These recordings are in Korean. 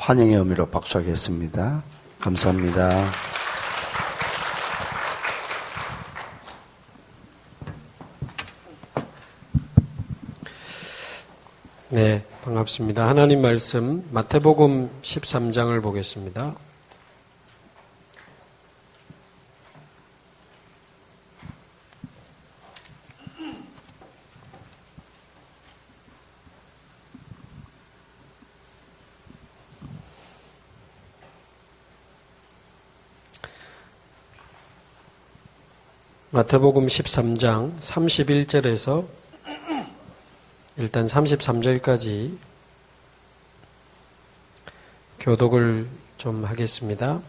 환영의 의미로 박수하겠습니다. 감사합니다. 네, 반갑습니다. 하나님 말씀 마태복음 13장을 보겠습니다. 마태복음 13장 31절에서 일단 33절까지 교독을 좀 하겠습니다.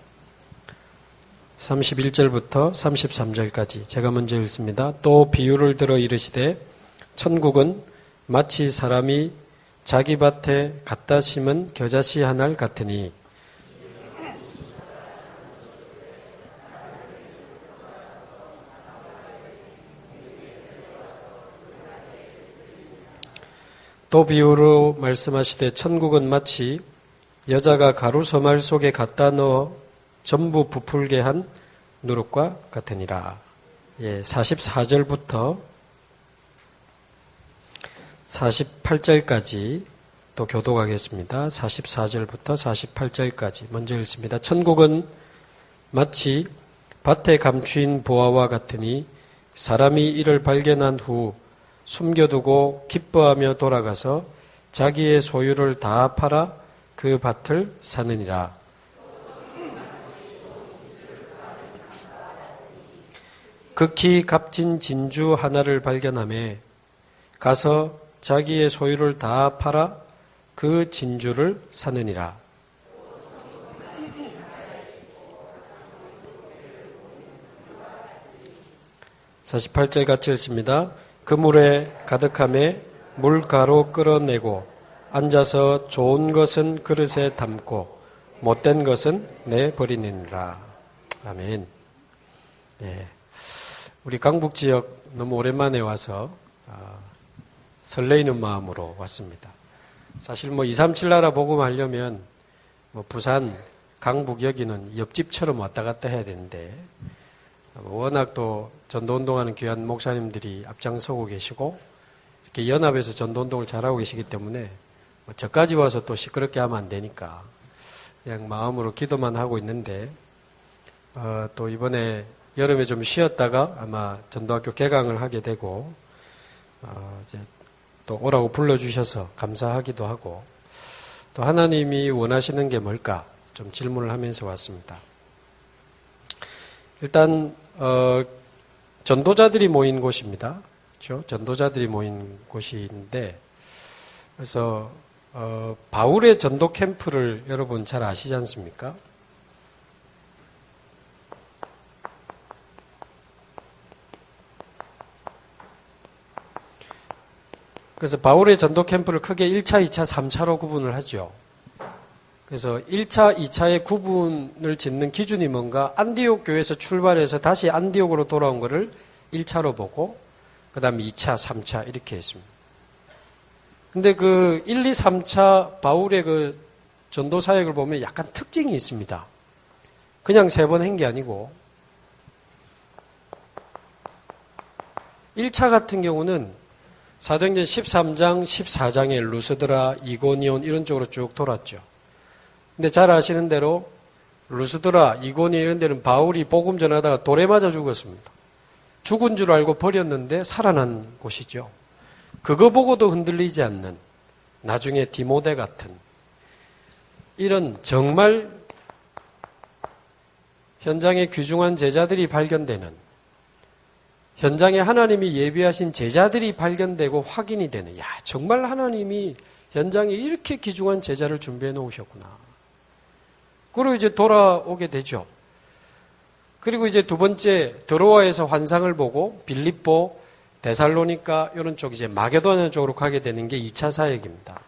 31절부터 33절까지 제가 먼저 읽습니다. 또 비유를 들어 이르시되 천국은 마치 사람이 자기 밭에 갖다 심은 겨자씨 한 알 같으니 또 비유로 말씀하시되 천국은 마치 여자가 가루 서말 속에 갖다 넣어 전부 부풀게 한 누룩과 같으니라. 44절부터 48절까지 또 교독하겠습니다. 44절부터 48절까지 먼저 읽습니다. 천국은 마치 밭에 감추인 보화와 같으니 사람이 이를 발견한 후 숨겨두고 기뻐하며 돌아가서 자기의 소유를 다 팔아 그 밭을 사느니라. 극히 값진 진주 하나를 발견하며 가서 자기의 소유를 다 팔아 그 진주를 사느니라. (48절) 같이 읽습니다. 그 물에 가득함에 물가로 끌어내고 앉아서 좋은 것은 그릇에 담고 못된 것은 내버리느니라. 아멘. 네. 우리 강북 지역 너무 오랜만에 와서 설레이는 마음으로 왔습니다. 사실 237 나라 복음하려면 부산, 강북 여기는 옆집처럼 왔다 갔다 해야 되는데 워낙 또 전도운동하는 귀한 목사님들이 앞장서고 계시고 이렇게 연합에서 전도운동을 잘하고 계시기 때문에 저까지 와서 또 시끄럽게 하면 안 되니까 그냥 마음으로 기도만 하고 있는데 또 이번에 여름에 좀 쉬었다가 아마 전도학교 개강을 하게 되고 이제 또 오라고 불러주셔서 감사하기도 하고 또 하나님이 원하시는 게 뭘까 좀 질문을 하면서 왔습니다. 일단 전도자들이 모인 곳입니다. 그렇죠? 전도자들이 모인 곳인데 그래서 바울의 전도 캠프를 여러분 잘 아시지 않습니까? 그래서 바울의 전도 캠프를 크게 1차, 2차, 3차로 구분을 하죠. 그래서 1차, 2차의 구분을 짓는 기준이 뭔가 안디옥 교회에서 출발해서 다시 안디옥으로 돌아온 것을 1차로 보고 그 다음에 2차, 3차 이렇게 했습니다. 근데 그 1, 2, 3차 바울의 그 전도 사역을 보면 약간 특징이 있습니다. 그냥 3번 한 게 아니고 1차 같은 경우는 사도행전 13장, 14장에 루스드라, 이고니온 이런 쪽으로 쭉 돌았죠. 근데 잘 아시는 대로 루스드라, 이고니온 이런 데는 바울이 복음 전하다가 돌에 맞아 죽었습니다. 죽은 줄 알고 버렸는데 살아난 곳이죠. 그거 보고도 흔들리지 않는 나중에 디모데 같은 이런 정말 현장에 귀중한 제자들이 발견되는 현장에 하나님이 예비하신 제자들이 발견되고 확인이 되는 정말 하나님이 현장에 이렇게 귀중한 제자를 준비해 놓으셨구나. 그리고 이제 돌아오게 되죠. 그리고 이제 두 번째 드로아에서 환상을 보고 빌립보, 데살로니가 이런 쪽 이제 마게도냐 쪽으로 가게 되는 게 2차 사역입니다.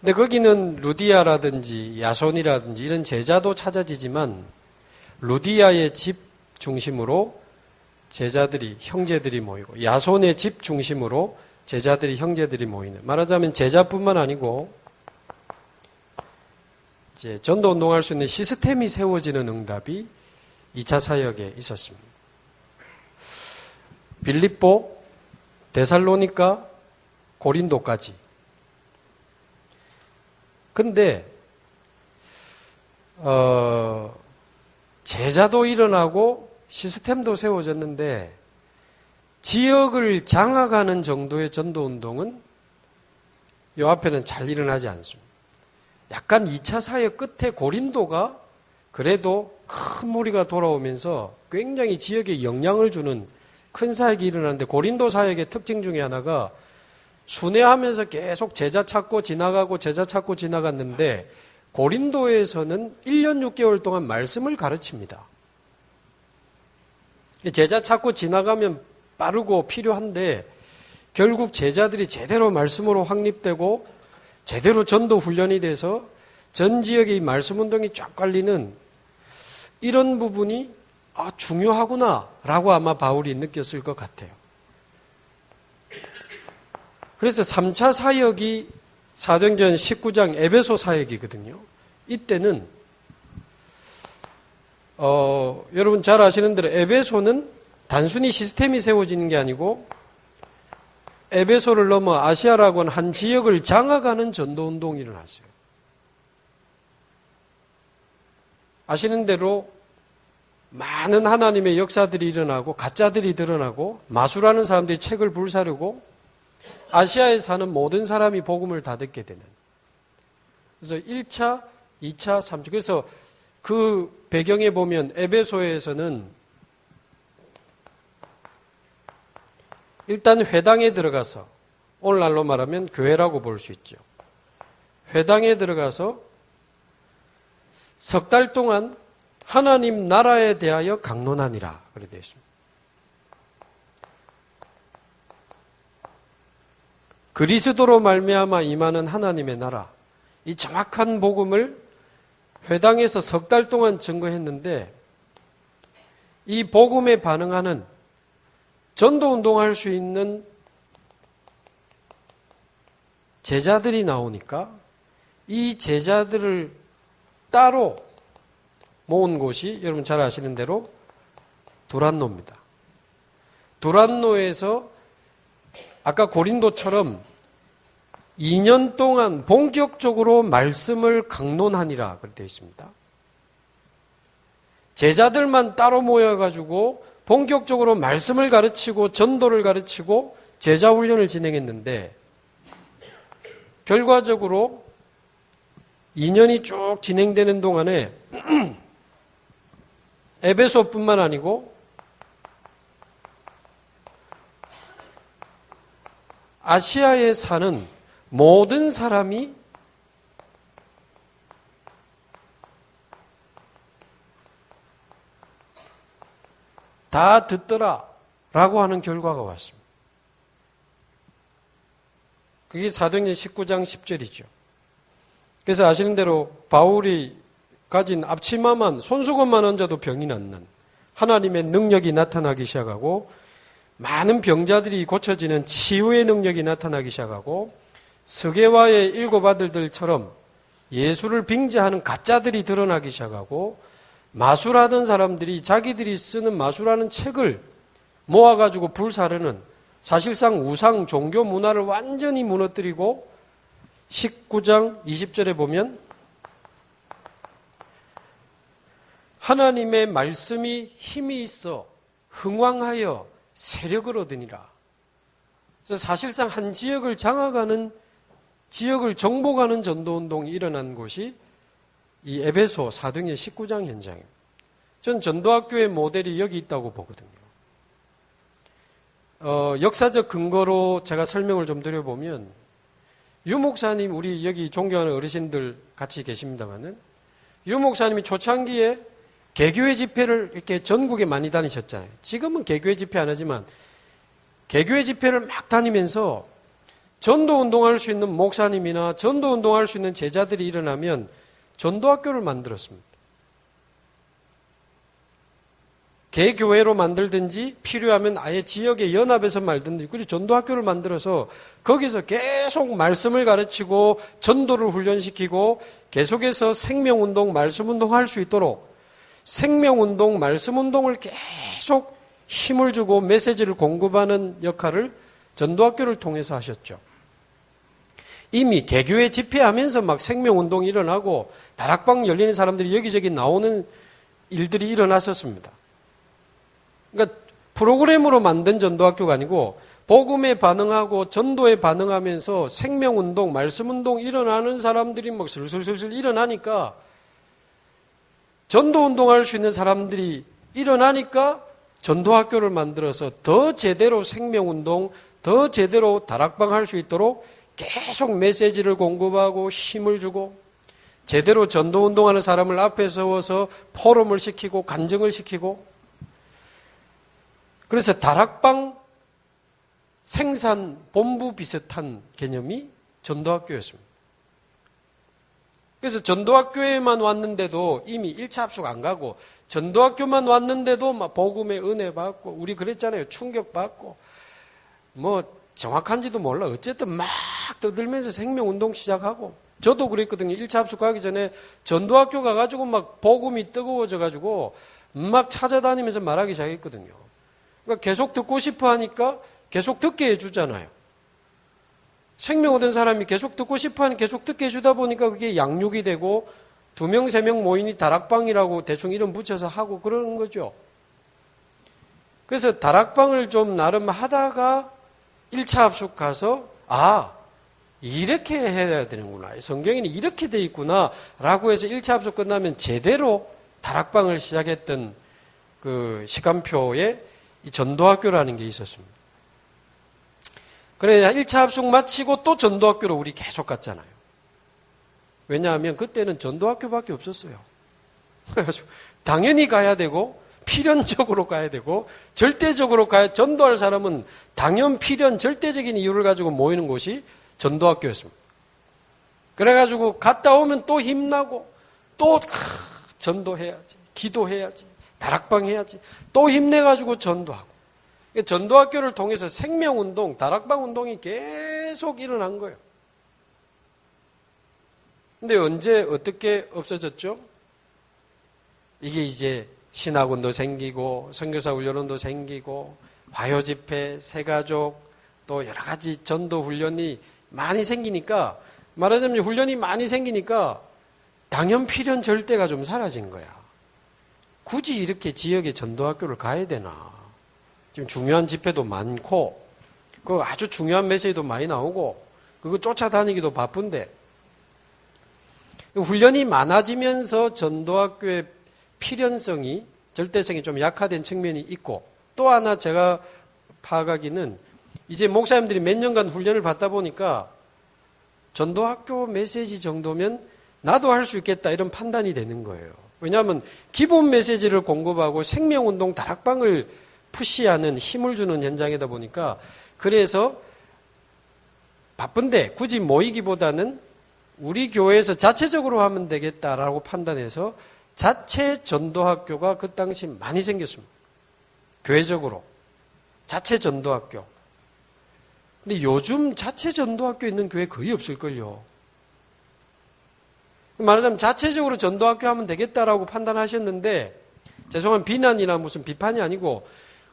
근데 거기는 루디아라든지 야손이라든지 이런 제자도 찾아지지만 루디아의 집 중심으로 제자들이 형제들이 모이고 야손의 집 중심으로 제자들이 형제들이 모이는 말하자면 제자뿐만 아니고 이제 전도 운동할 수 있는 시스템이 세워지는 응답이 2차 사역에 있었습니다. 빌립보, 데살로니가, 고린도까지. 근데 제자도 일어나고 시스템도 세워졌는데 지역을 장악하는 정도의 전도운동은 이 앞에는 잘 일어나지 않습니다. 약간 2차 사역 끝에 고린도가 그래도 큰 무리가 돌아오면서 굉장히 지역에 영향을 주는 큰 사역이 일어나는데, 고린도 사역의 특징 중에 하나가 순회하면서 계속 제자 찾고 지나가고 제자 찾고 지나갔는데, 고린도에서는 1년 6개월 동안 말씀을 가르칩니다. 제자 찾고 지나가면 빠르고 필요한데 결국 제자들이 제대로 말씀으로 확립되고 제대로 전도 훈련이 돼서 전 지역의 이 말씀 운동이 쫙 깔리는 이런 부분이 중요하구나라고 아마 바울이 느꼈을 것 같아요. 그래서 3차 사역이 사도행전 19장 에베소 사역이거든요. 이때는 여러분 잘 아시는 대로 에베소는 단순히 시스템이 세워지는 게 아니고 에베소를 넘어 아시아라고 하는 한 지역을 장악하는 전도운동이 일어났어요. 아시는 대로 많은 하나님의 역사들이 일어나고 가짜들이 드러나고 마술하는 사람들이 책을 불사르고 아시아에 사는 모든 사람이 복음을 다 듣게 되는. 그래서 1차, 2차, 3차. 그래서 그 배경에 보면 에베소에서는 일단 회당에 들어가서, 오늘날로 말하면 교회라고 볼 수 있죠. 회당에 들어가서 석 달 동안 하나님 나라에 대하여 강론하니라 그렇게 되어 있습니다. 그리스도로 말미암아 임하는 하나님의 나라, 이 정확한 복음을 회당에서 석 달 동안 증거했는데, 이 복음에 반응하는 전도운동할 수 있는 제자들이 나오니까 이 제자들을 따로 모은 곳이 여러분 잘 아시는 대로 두란노입니다. 두란노에서 아까 고린도처럼 2년 동안 본격적으로 말씀을 강론하니라 그렇게 되어 있습니다. 제자들만 따로 모여가지고 본격적으로 말씀을 가르치고 전도를 가르치고 제자 훈련을 진행했는데, 결과적으로 2년이 쭉 진행되는 동안에 에베소뿐만 아니고 아시아에 사는 모든 사람이 다 듣더라라고 하는 결과가 왔습니다. 그게 사도행전 19장 10절이죠. 그래서 아시는 대로 바울이 가진 앞치마만, 손수건만 얹어도 병이 낫는 하나님의 능력이 나타나기 시작하고, 많은 병자들이 고쳐지는 치유의 능력이 나타나기 시작하고, 스게와의 7 아들들처럼 예수를 빙자하는 가짜들이 드러나기 시작하고, 마술하던 사람들이 자기들이 쓰는 마술하는 책을 모아가지고 불사르는, 사실상 우상 종교 문화를 완전히 무너뜨리고, 19장 20절에 보면 하나님의 말씀이 힘이 있어 흥왕하여 세력을 얻으니라. 그래서 사실상 한 지역을 장악하는, 지역을 정복하는 전도운동이 일어난 곳이 이 에베소 사도행전 19장 현장입니다. 전 전도학교의 모델이 여기 있다고 보거든요. 역사적 근거로 제가 설명을 좀 드려보면, 유 목사님, 우리 여기 존경하는 어르신들 같이 계십니다만은, 유 목사님이 초창기에 개교회 집회를 이렇게 전국에 많이 다니셨잖아요. 지금은 개교회 집회 안 하지만 개교회 집회를 막 다니면서 전도 운동할 수 있는 목사님이나 전도 운동할 수 있는 제자들이 일어나면 전도학교를 만들었습니다. 개교회로 만들든지 필요하면 아예 지역의 연합에서 말든지 그리고 전도학교를 만들어서 거기서 계속 말씀을 가르치고 전도를 훈련시키고 계속해서 생명운동, 말씀운동 할 수 있도록 생명운동, 말씀운동을 계속 힘을 주고 메시지를 공급하는 역할을 전도학교를 통해서 하셨죠. 이미 개교회 집회하면서 막 생명운동이 일어나고 다락방 열리는 사람들이 여기저기 나오는 일들이 일어났었습니다. 그러니까 프로그램으로 만든 전도학교가 아니고 복음에 반응하고 전도에 반응하면서 생명운동, 말씀운동 일어나는 사람들이 막 슬슬슬슬 일어나니까 전도운동할 수 있는 사람들이 일어나니까 전도학교를 만들어서 더 제대로 생명운동, 더 제대로 다락방 할 수 있도록 계속 메시지를 공급하고 힘을 주고 제대로 전도운동하는 사람을 앞에 세워서 포럼을 시키고 간증을 시키고 그래서 다락방 생산 본부 비슷한 개념이 전도학교였습니다. 그래서 전도학교에만 왔는데도 이미 1차 합숙 안 가고 전도학교만 왔는데도 막 복음의 은혜 받고 우리 그랬잖아요. 충격 받고 뭐 정확한지도 몰라. 어쨌든 막 떠들면서 생명운동 시작하고 저도 그랬거든요. 1차 합숙 가기 전에 전도학교 가가지고 막 복음이 뜨거워져가지고 막 찾아다니면서 말하기 시작했거든요. 그러니까 계속 듣고 싶어 하니까 계속 듣게 해주잖아요. 생명 얻은 사람이 계속 듣고 싶어 하니 계속 듣게 해주다 보니까 그게 양육이 되고 2명, 3명 모이니 다락방이라고 대충 이름 붙여서 하고 그러는 거죠. 그래서 다락방을 좀 나름 하다가 1차 합숙 가서 이렇게 해야 되는구나. 성경에는 이렇게 돼 있구나 라고 해서 1차 합숙 끝나면 제대로 다락방을 시작했던 그 시간표에 이 전도학교라는 게 있었습니다. 그래 1차 합숙 마치고 또 전도학교로 우리 계속 갔잖아요. 왜냐하면 그때는 전도학교밖에 없었어요. 그래가지고 당연히 가야 되고 필연적으로 가야 되고 절대적으로 가야 전도할 사람은 당연 필연 절대적인 이유를 가지고 모이는 곳이 전도학교였습니다. 그래가지고 갔다 오면 또 힘나고 또 전도해야지 기도해야지 다락방 해야지 또 힘내가지고 전도하고 전도학교를 통해서 생명운동 다락방 운동이 계속 일어난 거예요. 근데 언제 어떻게 없어졌죠? 이게 이제 신학원도 생기고 선교사 훈련원도 생기고 화요집회, 새가족 또 여러 가지 전도 훈련이 많이 생기니까 말하자면 훈련이 많이 생기니까 당연 필연 절대가 좀 사라진 거야. 굳이 이렇게 지역에 전도학교를 가야 되나? 지금 중요한 집회도 많고 그 아주 중요한 메시지도 많이 나오고 그거 쫓아다니기도 바쁜데 훈련이 많아지면서 전도학교의 필연성이 절대성이 좀 약화된 측면이 있고 또 하나 제가 파악하기는 이제 목사님들이 몇 년간 훈련을 받다 보니까 전도학교 메시지 정도면 나도 할 수 있겠다 이런 판단이 되는 거예요. 왜냐하면 기본 메시지를 공급하고 생명운동 다락방을 푸시하는 힘을 주는 현장이다 보니까 그래서 바쁜데 굳이 모이기보다는 우리 교회에서 자체적으로 하면 되겠다라고 판단해서 자체 전도학교가 그 당시 많이 생겼습니다. 교회적으로. 자체 전도학교. 근데 요즘 자체 전도학교 있는 교회 거의 없을걸요. 말하자면 자체적으로 전도학교 하면 되겠다라고 판단하셨는데 죄송한 비난이나 무슨 비판이 아니고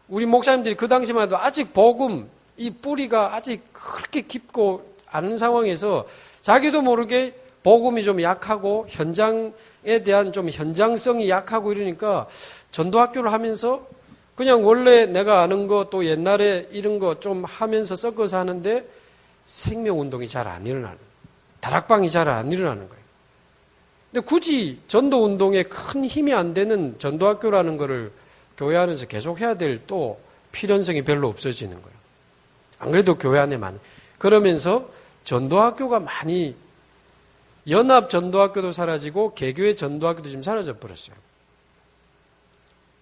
우리 목사님들이 그 당시만 해도 아직 복음, 이 뿌리가 아직 그렇게 깊고 않은 상황에서 자기도 모르게 복음이 좀 약하고 현장에 대한 좀 현장성이 약하고 이러니까 전도학교를 하면서 그냥 원래 내가 아는 거 또 옛날에 이런 거 좀 하면서 섞어서 하는데 생명운동이 잘 안 일어나는, 다락방이 잘 안 일어나는 거예요. 근데 굳이 전도운동에 큰 힘이 안 되는 전도학교라는 거를 교회 안에서 계속 해야 될 또 필연성이 별로 없어지는 거예요. 안 그래도 교회 안에 많이. 그러면서 전도학교가 많이 연합 전도학교도 사라지고 개교의 전도학교도 지금 사라져 버렸어요.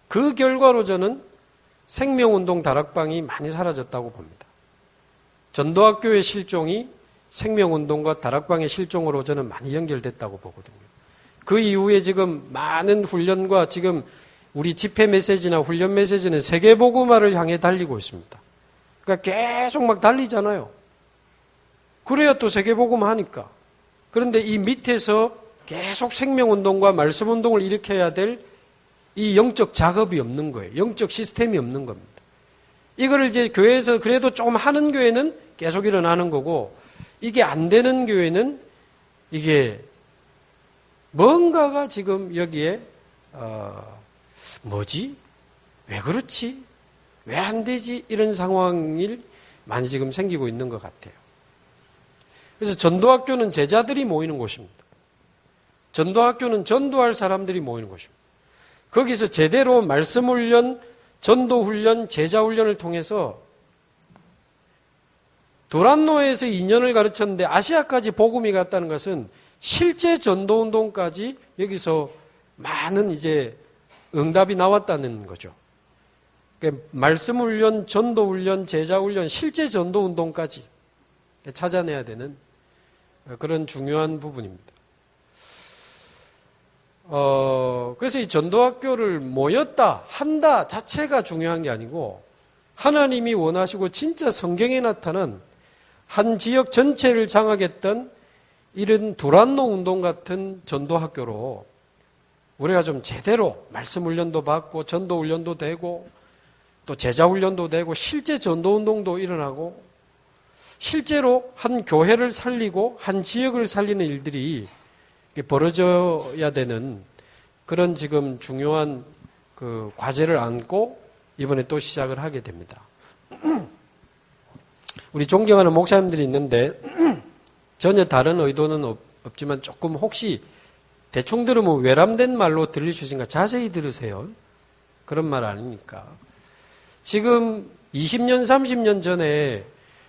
그 결과로 저는 생명운동 다락방이 많이 사라졌다고 봅니다. 전도학교의 실종이 생명운동과 다락방의 실종으로 저는 많이 연결됐다고 보거든요. 그 이후에 지금 많은 훈련과 지금 우리 집회 메시지나 훈련 메시지는 세계복음화를 향해 달리고 있습니다. 그러니까 계속 막 달리잖아요. 그래야 또 세계복음화 하니까. 그런데 이 밑에서 계속 생명운동과 말씀운동을 일으켜야 될 이 영적 작업이 없는 거예요. 영적 시스템이 없는 겁니다. 이거를 이제 교회에서 그래도 좀 하는 교회는 계속 일어나는 거고, 이게 안 되는 교회는 이게 뭔가가 지금 여기에 뭐지? 왜 그렇지? 왜 안 되지? 이런 상황이 많이 지금 생기고 있는 것 같아요. 그래서 전도학교는 제자들이 모이는 곳입니다. 전도학교는 전도할 사람들이 모이는 곳입니다. 거기서 제대로 말씀훈련, 전도훈련, 제자훈련을 통해서 두란노에서 2년을 가르쳤는데 아시아까지 복음이 갔다는 것은 실제 전도운동까지 여기서 많은 이제 응답이 나왔다는 거죠. 그러니까 말씀훈련, 전도훈련, 제자훈련, 실제 전도운동까지 찾아내야 되는 그런 중요한 부분입니다. 그래서 이 전도학교를 모였다, 한다 자체가 중요한 게 아니고 하나님이 원하시고 진짜 성경에 나타난 한 지역 전체를 장악했던 이런 두란노 운동 같은 전도학교로 우리가 좀 제대로 말씀 훈련도 받고 전도 훈련도 되고 또 제자 훈련도 되고 실제 전도 운동도 일어나고 실제로 한 교회를 살리고 한 지역을 살리는 일들이 벌어져야 되는 그런 지금 중요한 그 과제를 안고 이번에 또 시작을 하게 됩니다. 우리 존경하는 목사님들이 있는데 전혀 다른 의도는 없지만 조금 혹시 대충 들으면 외람된 말로 들릴 수 있으니까 자세히 들으세요. 그런 말 아니니까. 지금 20년, 30년 전에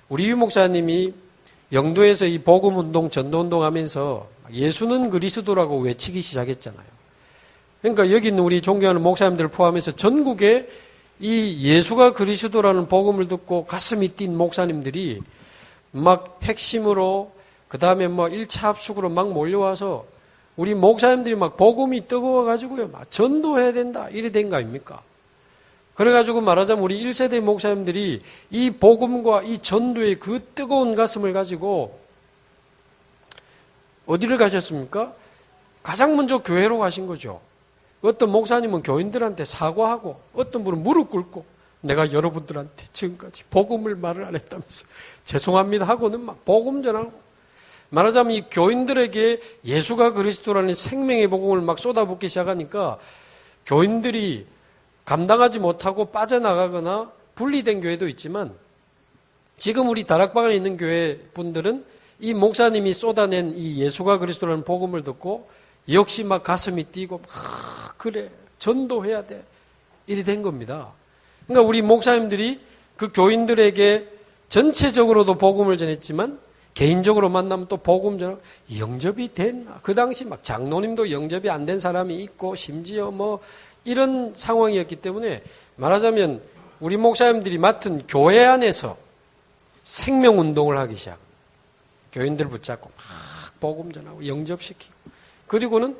우리 유 목사님이 영도에서 이 복음운동, 전도운동 하면서 예수는 그리스도라고 외치기 시작했잖아요. 그러니까 여기 있는 우리 존경하는 목사님들을 포함해서 전국에 이 예수가 그리스도라는 복음을 듣고 가슴이 뛴 목사님들이 막 핵심으로 그 다음에 뭐 1차 합숙으로 막 몰려와서 우리 목사님들이 막 복음이 뜨거워가지고요. 막 전도해야 된다. 이래 된 거 아닙니까? 그래가지고 말하자면 우리 1세대 목사님들이 이 복음과 이 전도의 그 뜨거운 가슴을 가지고 어디를 가셨습니까? 가장 먼저 교회로 가신 거죠. 어떤 목사님은 교인들한테 사과하고 어떤 분은 무릎 꿇고 내가 여러분들한테 지금까지 복음을 말을 안 했다면서 죄송합니다 하고는 막 복음 전하고 말하자면 이 교인들에게 예수가 그리스도라는 생명의 복음을 막 쏟아붓기 시작하니까 교인들이 감당하지 못하고 빠져나가거나 분리된 교회도 있지만 지금 우리 다락방에 있는 교회 분들은 이 목사님이 쏟아낸 이 예수가 그리스도라는 복음을 듣고 역시 막 가슴이 뛰고 그래 전도해야 돼 이리 된 겁니다. 그러니까 우리 목사님들이 그 교인들에게 전체적으로도 복음을 전했지만 개인적으로 만나면 또 복음 전하고 영접이 됐나? 그 당시 막 장로님도 영접이 안 된 사람이 있고 심지어 뭐 이런 상황이었기 때문에 말하자면 우리 목사님들이 맡은 교회 안에서 생명운동을 하기 시작. 교인들 붙잡고 막 복음 전하고 영접시키고 그리고는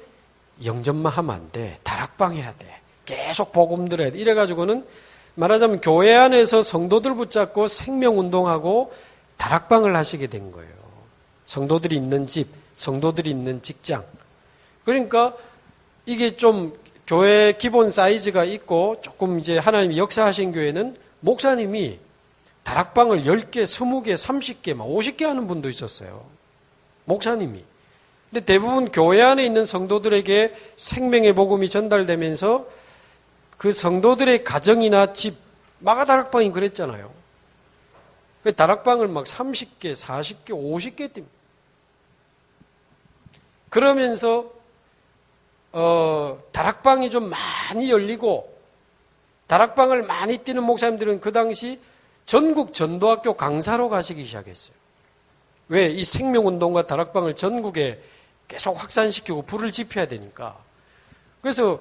영접만 하면 안 돼. 다락방 해야 돼. 계속 복음 들어야 돼. 이래가지고는 말하자면 교회 안에서 성도들 붙잡고 생명운동하고 다락방을 하시게 된 거예요. 성도들이 있는 집, 성도들이 있는 직장. 그러니까 이게 좀 교회 기본 사이즈가 있고 조금 이제 하나님이 역사하신 교회는 목사님이 다락방을 10개, 20개, 30개, 막 50개 하는 분도 있었어요. 목사님이. 근데 대부분 교회 안에 있는 성도들에게 생명의 복음이 전달되면서 그 성도들의 가정이나 집, 마가다락방이 그랬잖아요. 그 다락방을 막 30개, 40개, 50개 띱니다. 그러면서 다락방이 좀 많이 열리고 다락방을 많이 뛰는 목사님들은 그 당시 전국 전도학교 강사로 가시기 시작했어요. 왜? 이 생명운동과 다락방을 전국에 계속 확산시키고 불을 지펴야 되니까. 그래서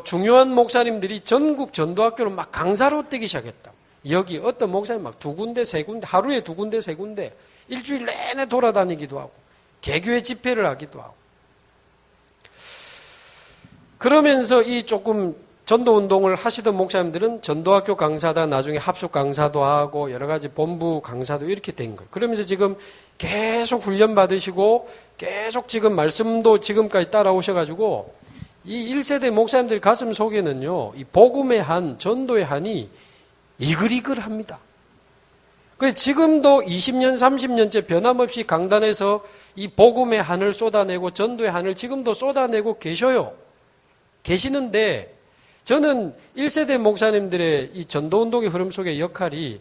중요한 목사님들이 전국 전도학교를 막 강사로 뛰기 시작했다. 여기 어떤 목사님 막 2군데, 3군데, 하루에 2군데, 3군데 일주일 내내 돌아다니기도 하고 개교회 집회를 하기도 하고 그러면서 이 조금 전도운동을 하시던 목사님들은 전도학교 강사다 나중에 합숙 강사도 하고 여러 가지 본부 강사도 이렇게 된 거예요. 그러면서 지금 계속 훈련 받으시고 계속 지금 말씀도 지금까지 따라오셔가지고 이 1세대 목사님들 가슴 속에는요, 이 복음의 한, 전도의 한이 이글이글합니다. 그래서 지금도 20년, 30년째 변함없이 강단에서 이 복음의 한을 쏟아내고 전도의 한을 지금도 쏟아내고 계시는데 저는 1세대 목사님들의 이 전도운동의 흐름 속의 역할이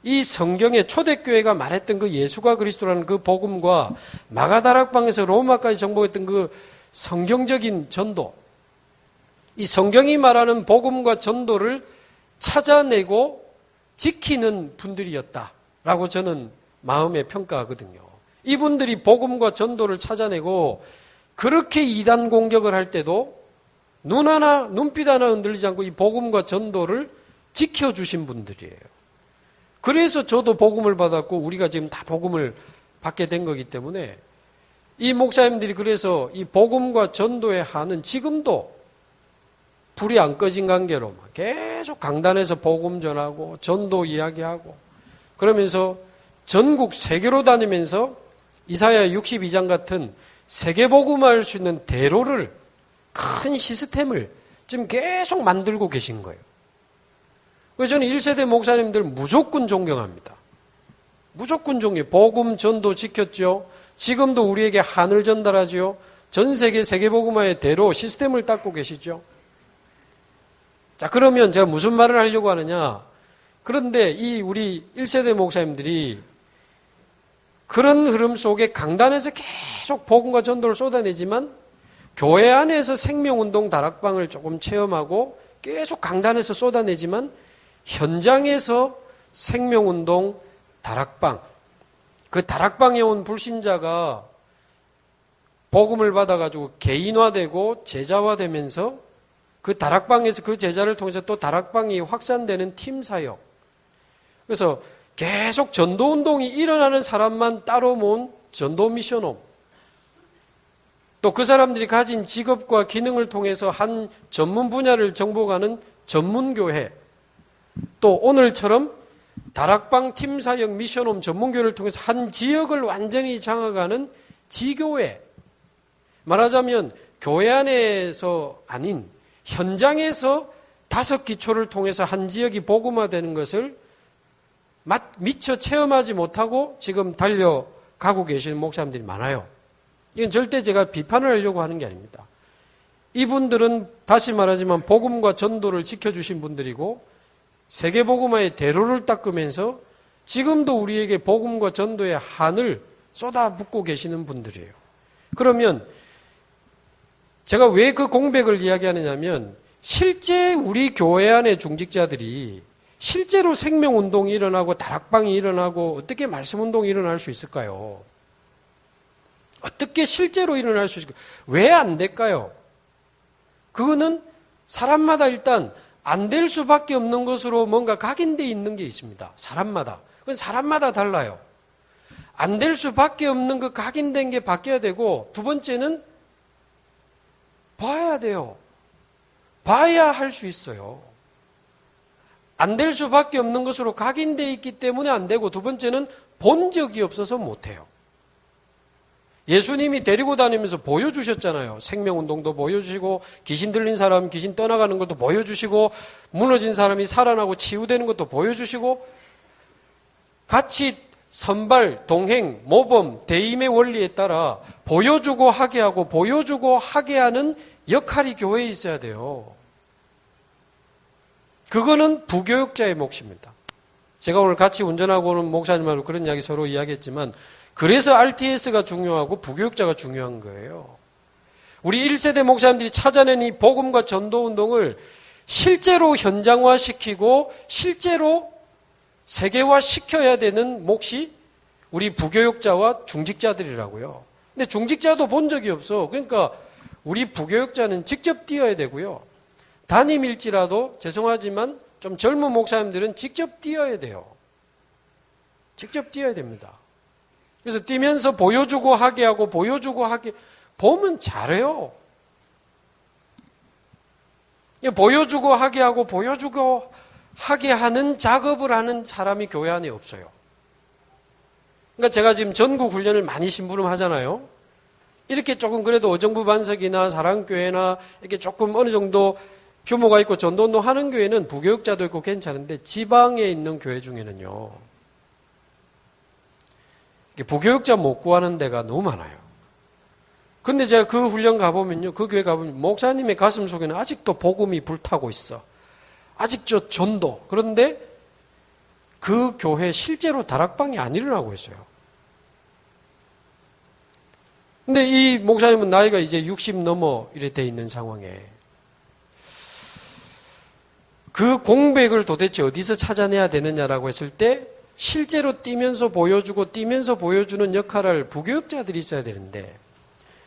이 성경의 초대교회가 말했던 그 예수가 그리스도라는 그 복음과 마가다락방에서 로마까지 정복했던 그 성경적인 전도, 이 성경이 말하는 복음과 전도를 찾아내고 지키는 분들이었다라고 저는 마음에 평가하거든요. 이분들이 복음과 전도를 찾아내고 그렇게 이단 공격을 할 때도 눈빛 하나 흔들리지 않고 이 복음과 전도를 지켜주신 분들이에요. 그래서 저도 복음을 받았고 우리가 지금 다 복음을 받게 된 거기 때문에 이 목사님들이 그래서 이 복음과 전도의 한은 지금도 불이 안 꺼진 관계로 계속 강단에서 복음 전하고 전도 이야기하고 그러면서 전국 세계로 다니면서 이사야 62장 같은 세계 복음화할 수 있는 대로를 큰 시스템을 지금 계속 만들고 계신 거예요. 그래서 저는 1세대 목사님들 무조건 존경합니다. 무조건 존경해요. 복음 전도 지켰죠. 지금도 우리에게 한을 전달하죠. 전 세계 세계복음화의 대로 시스템을 닦고 계시죠. 자, 그러면 제가 무슨 말을 하려고 하느냐. 그런데 이 우리 1세대 목사님들이 그런 흐름 속에 강단에서 계속 복음과 전도를 쏟아내지만 교회 안에서 생명운동 다락방을 조금 체험하고 계속 강단에서 쏟아내지만 현장에서 생명운동 다락방, 그 다락방에 온 불신자가 복음을 받아가지고 개인화되고 제자화되면서 그 다락방에서 그 제자를 통해서 또 다락방이 확산되는 팀 사역. 그래서 계속 전도운동이 일어나는 사람만 따로 모은 전도 미션홈. 또 그 사람들이 가진 직업과 기능을 통해서 한 전문 분야를 정복하는 전문교회. 또 오늘처럼 다락방 팀사역 미션홈 전문교회를 통해서 한 지역을 완전히 장악하는 지교회. 말하자면 교회 안에서 아닌 현장에서 5기초를 통해서 한 지역이 복음화되는 것을 미처 체험하지 못하고 지금 달려가고 계시는 목사님들이 많아요. 이건 절대 제가 비판을 하려고 하는 게 아닙니다. 이분들은 다시 말하지만 복음과 전도를 지켜주신 분들이고 세계복음화의 대로를 닦으면서 지금도 우리에게 복음과 전도의 한을 쏟아붓고 계시는 분들이에요. 그러면 제가 왜 그 공백을 이야기하느냐면 실제 우리 교회 안의 중직자들이 실제로 생명운동이 일어나고 다락방이 일어나고 어떻게 말씀운동이 일어날 수 있을까요? 어떻게 실제로 일어날 수 있을까요? 왜 안 될까요? 그거는 사람마다 일단 안 될 수밖에 없는 것으로 뭔가 각인되어 있는 게 있습니다. 사람마다. 그건 사람마다 달라요. 안 될 수밖에 없는 그 각인된 게 바뀌어야 되고 두 번째는 봐야 돼요. 봐야 할 수 있어요. 안 될 수밖에 없는 것으로 각인되어 있기 때문에 안 되고 두 번째는 본 적이 없어서 못해요. 예수님이 데리고 다니면서 보여주셨잖아요. 생명운동도 보여주시고 귀신 들린 사람 귀신 떠나가는 것도 보여주시고 무너진 사람이 살아나고 치유되는 것도 보여주시고 같이 선발, 동행, 모범, 대임의 원리에 따라 보여주고 하게 하고 보여주고 하게 하는 역할이 교회에 있어야 돼요. 그거는 부교육자의 몫입니다. 제가 오늘 같이 운전하고 오는 목사님하고 그런 이야기 서로 이야기했지만 그래서 RTS가 중요하고 부교육자가 중요한 거예요. 우리 1세대 목사님들이 찾아낸 이 복음과 전도운동을 실제로 현장화시키고 실제로 세계화시켜야 되는 몫이 우리 부교육자와 중직자들이라고요. 근데 중직자도 본 적이 없어. 그러니까 우리 부교육자는 직접 뛰어야 되고요. 담임일지라도 죄송하지만 좀 젊은 목사님들은 직접 뛰어야 돼요. 직접 뛰어야 됩니다. 그래서 뛰면서 보여주고 하게 하고 보여주고 하게 보면 잘해요. 보여주고 하게 하고 보여주고 하게 하는 작업을 하는 사람이 교회 안에 없어요. 그러니까 제가 지금 전국 훈련을 많이 심부름하잖아요. 이렇게 조금 그래도 어정부 반석이나 사랑교회나 이렇게 조금 어느 정도 규모가 있고 전도운동 하는 교회는 부교육자도 있고 괜찮은데 지방에 있는 교회 중에는요. 부교육자 못 구하는 데가 너무 많아요. 근데 제가 그 훈련 가보면요. 그 교회 가보면 목사님의 가슴 속에는 아직도 복음이 불타고 있어. 아직도 전도. 그런데 그 교회 실제로 다락방이 안 일어나고 있어요. 근데 이 목사님은 나이가 이제 60 넘어 이래 돼 있는 상황에 그 공백을 도대체 어디서 찾아내야 되느냐라고 했을 때 실제로 뛰면서 보여주고 뛰면서 보여주는 역할을 부교육자들이 있어야 되는데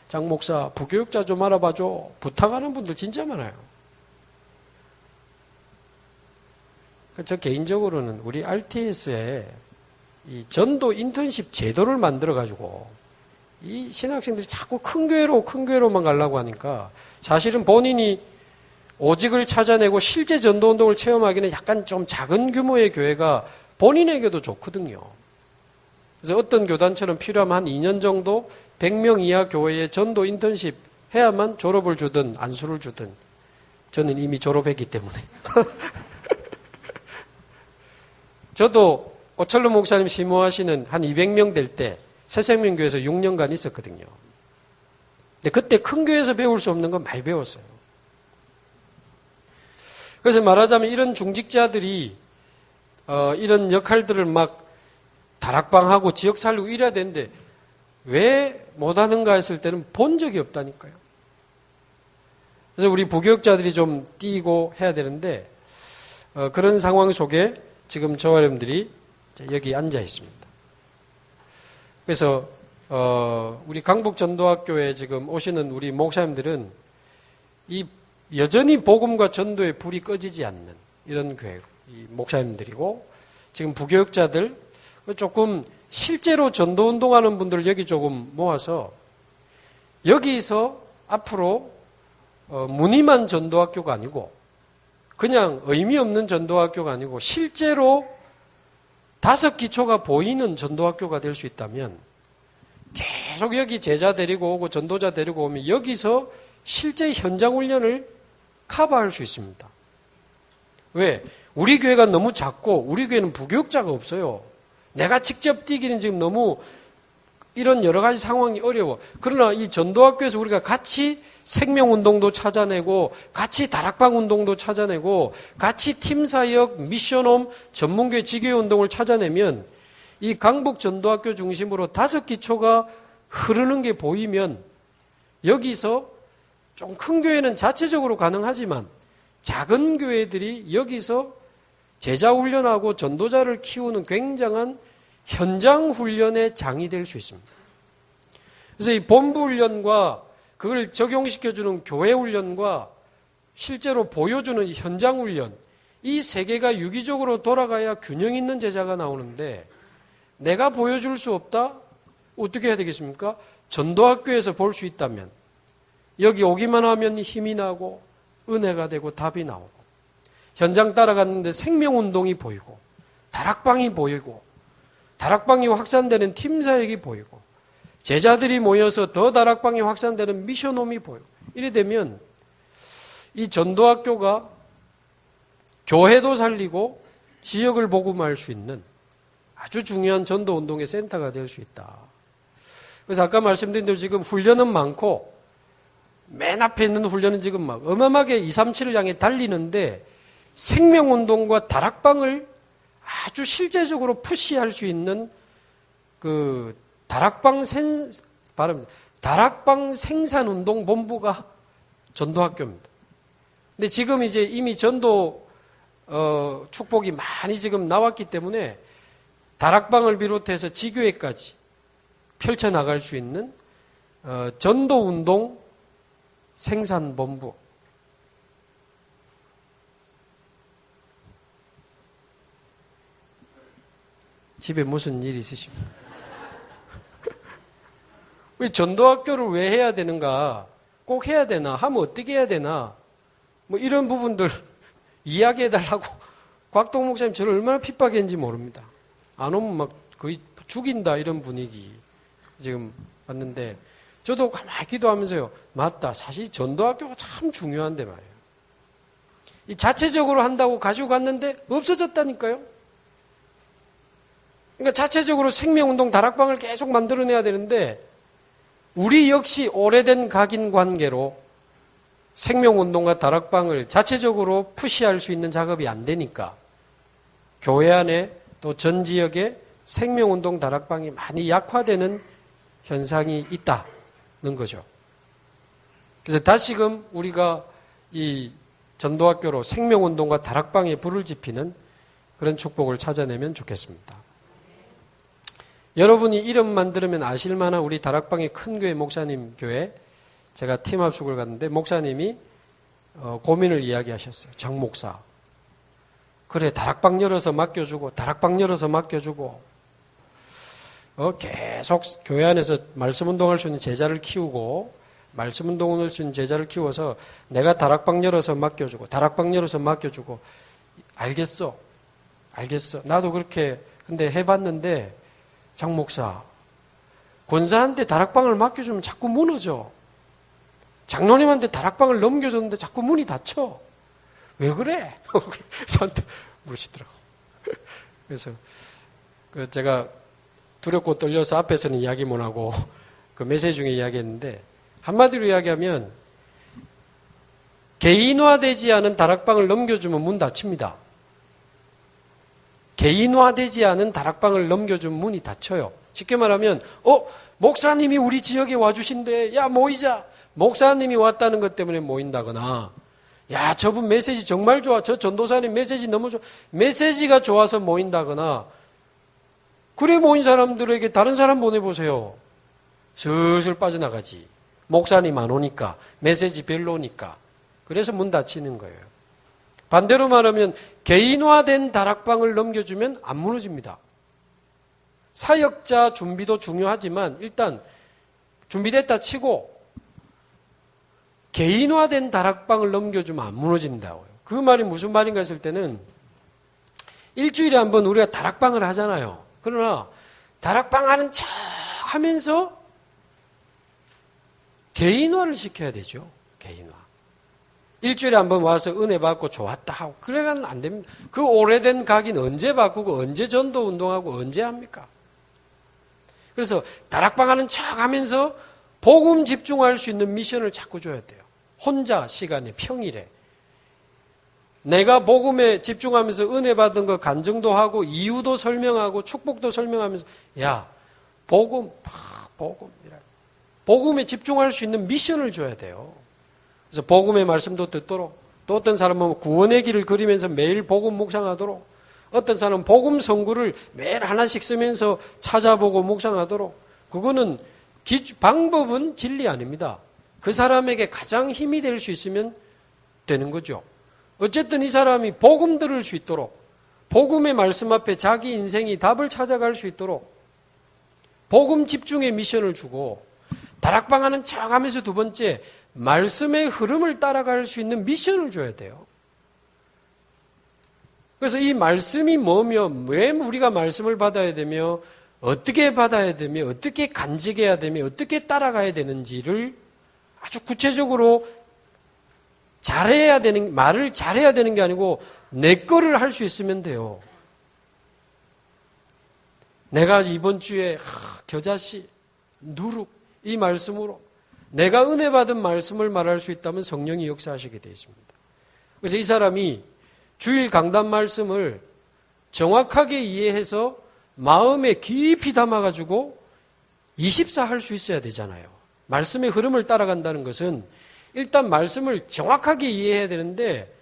장 목사 부교육자 좀 알아봐줘 부탁하는 분들 진짜 많아요. 저 개인적으로는 우리 RTS에 이 전도 인턴십 제도를 만들어가지고 이 신학생들이 자꾸 큰 교회로만 가려고 하니까 사실은 본인이 오직을 찾아내고 실제 전도운동을 체험하기는 약간 좀 작은 규모의 교회가 본인에게도 좋거든요. 그래서 어떤 교단처럼 필요하면 한 2년 정도 100명 이하 교회에 전도 인턴십 해야만 졸업을 주든 안수를 주든 저는 이미 졸업했기 때문에 저도 오철로 목사님 심호하시는 한 200명 될 때 새생명교회에서 6년간 있었거든요. 근데 그때 큰 교회에서 배울 수 없는 건 많이 배웠어요. 그래서 말하자면 이런 중직자들이 이런 역할들을 막 다락방하고 지역 살리고 이래야 되는데 왜 못하는가 했을 때는 본 적이 없다니까요. 그래서 우리 부교육자들이 좀 뛰고 해야 되는데 그런 상황 속에 지금 저와 여러분들이 여기 앉아 있습니다. 그래서 우리 강북전도학교에 지금 오시는 우리 목사님들은 이 여전히 복음과 전도의 불이 꺼지지 않는 이런 교회 이 목사님들이고 지금 부교육자들 조금 실제로 전도운동하는 분들 여기 조금 모아서 여기서 앞으로 무늬만 전도학교가 아니고 그냥 의미 없는 전도학교가 아니고 실제로 5 기초가 보이는 전도학교가 될 수 있다면 계속 여기 제자 데리고 오고 전도자 데리고 오면 여기서 실제 현장 훈련을 커버할 수 있습니다. 왜? 우리 교회가 너무 작고 우리 교회는 부교육자가 없어요. 내가 직접 뛰기는 지금 너무 이런 여러 가지 상황이 어려워. 그러나 이 전도학교에서 우리가 같이 생명운동도 찾아내고 같이 다락방 운동도 찾아내고 같이 팀사역, 미션홈, 전문교회 지교회 운동을 찾아내면 이 강북전도학교 중심으로 5 기초가 흐르는 게 보이면 여기서 좀 큰 교회는 자체적으로 가능하지만 작은 교회들이 여기서 제자 훈련하고 전도자를 키우는 굉장한 현장 훈련의 장이 될 수 있습니다. 그래서 이 본부 훈련과 그걸 적용시켜주는 교회 훈련과 실제로 보여주는 현장 훈련 이 3개가 유기적으로 돌아가야 균형 있는 제자가 나오는데 내가 보여줄 수 없다? 어떻게 해야 되겠습니까? 전도학교에서 볼 수 있다면 여기 오기만 하면 힘이 나고 은혜가 되고 답이 나오고 현장 따라갔는데 생명운동이 보이고 다락방이 보이고 다락방이 확산되는 팀사역이 보이고 제자들이 모여서 더 다락방이 확산되는 미션홈이 보이고 이래 되면 이 전도학교가 교회도 살리고 지역을 복음할 수 있는 아주 중요한 전도운동의 센터가 될 수 있다. 그래서 아까 말씀드린 대로 지금 훈련은 많고 맨 앞에 있는 훈련은 지금 막 어마어마하게 237을 향해 달리는데 생명운동과 다락방을 아주 실제적으로 푸시할 수 있는 그 다락방 생산운동본부가 전도학교입니다. 근데 지금 이제 이미 전도 축복이 많이 지금 나왔기 때문에 다락방을 비롯해서 지교회까지 펼쳐나갈 수 있는 전도운동 생산본부. 집에 무슨 일이 있으십니까? 왜 전도학교를 왜 해야 되는가? 꼭 해야 되나? 하면 어떻게 해야 되나? 뭐 이런 부분들 이야기해달라고 곽동 목사님 저를 얼마나 핍박했는지 모릅니다. 안 오면 막 거의 죽인다 이런 분위기 지금 왔는데 저도 가만히 기도하면서요. 맞다. 사실 전도학교가 참 중요한데 말이에요. 이 자체적으로 한다고 가지고 갔는데 없어졌다니까요. 그러니까 자체적으로 생명운동 다락방을 계속 만들어내야 되는데 우리 역시 오래된 각인 관계로 생명운동과 다락방을 자체적으로 푸시할 수 있는 작업이 안 되니까 교회 안에 또 전 지역에 생명운동 다락방이 많이 약화되는 현상이 있다는 거죠. 그래서 다시금 우리가 이 전도학교로 생명운동과 다락방에 불을 지피는 그런 축복을 찾아내면 좋겠습니다. 여러분이 이름만 들으면 아실만한 우리 다락방의 큰 교회 목사님 교회 제가 팀 합숙을 갔는데 목사님이 고민을 이야기하셨어요. 장 목사. 그래 다락방 열어서 맡겨주고 다락방 열어서 맡겨주고 계속 교회 안에서 말씀운동할 수 있는 제자를 키우고 말씀운동을 할 수 있는 제자를 키워서 내가 다락방 열어서 맡겨주고 다락방 열어서 맡겨주고 알겠어 나도 그렇게 근데 해봤는데 장 목사 권사한테 다락방을 맡겨주면 자꾸 무너져. 장로님한테 다락방을 넘겨줬는데 자꾸 문이 닫혀. 왜 그래? 저한테 물으시더라고. 그래서 제가 두렵고 떨려서 앞에서는 이야기 못하고 그 메시지 중에 이야기했는데 한마디로 이야기하면 개인화되지 않은 다락방을 넘겨주면 문 닫힙니다. 개인화되지 않은 다락방을 넘겨주면 문이 닫혀요. 쉽게 말하면 목사님이 우리 지역에 와주신대. 야 모이자. 목사님이 왔다는 것 때문에 모인다거나 야 저분 메시지 정말 좋아. 저 전도사님 메시지 너무 좋아. 메시지가 좋아서 모인다거나 그래 모인 사람들에게 다른 사람 보내보세요. 슬슬 빠져나가지. 목사님 안 오니까 메시지 별로니까. 그래서 문 닫히는 거예요. 반대로 말하면 개인화된 다락방을 넘겨주면 안 무너집니다. 사역자 준비도 중요하지만 일단 준비됐다 치고 개인화된 다락방을 넘겨주면 안 무너진다고요. 그 말이 무슨 말인가 했을 때는 일주일에 한 번 우리가 다락방을 하잖아요. 그러나 다락방 하는 척 하면서 개인화를 시켜야 되죠. 개인화. 일주일에 한 번 와서 은혜 받고 좋았다 하고 그래가는 안 됩니다. 그 오래된 각인 언제 바꾸고 언제 전도 운동하고 언제 합니까? 그래서 다락방 하는 척 하면서 복음 집중할 수 있는 미션을 자꾸 줘야 돼요. 혼자 시간에 평일에. 내가 복음에 집중하면서 은혜 받은 거 간증도 하고 이유도 설명하고 축복도 설명하면서 야 복음에 집중할 수 있는 미션을 줘야 돼요. 그래서 복음의 말씀도 듣도록 또 어떤 사람은 구원의 길을 그리면서 매일 복음 묵상하도록 어떤 사람은 복음 성구를 매일 하나씩 쓰면서 찾아보고 묵상하도록 그거는 방법은 진리 아닙니다. 그 사람에게 가장 힘이 될 수 있으면 되는 거죠. 어쨌든 이 사람이 복음 들을 수 있도록 복음의 말씀 앞에 자기 인생이 답을 찾아갈 수 있도록 복음 집중의 미션을 주고 다락방 하는 척 하면서 두 번째 말씀의 흐름을 따라갈 수 있는 미션을 줘야 돼요. 그래서 이 말씀이 뭐며 왜 우리가 말씀을 받아야 되며 어떻게 받아야 되며 어떻게 간직해야 되며 어떻게 따라가야 되는지를 아주 구체적으로 말을 잘해야 되는 게 아니고 내 거를 할 수 있으면 돼요. 내가 이번 주에 겨자씨, 누룩 이 말씀으로 내가 은혜 받은 말씀을 말할 수 있다면 성령이 역사하시게 되어 있습니다. 그래서 이 사람이 주일 강단 말씀을 정확하게 이해해서 마음에 깊이 담아가지고 24 할 수 있어야 되잖아요. 말씀의 흐름을 따라간다는 것은 일단 말씀을 정확하게 이해해야 되는데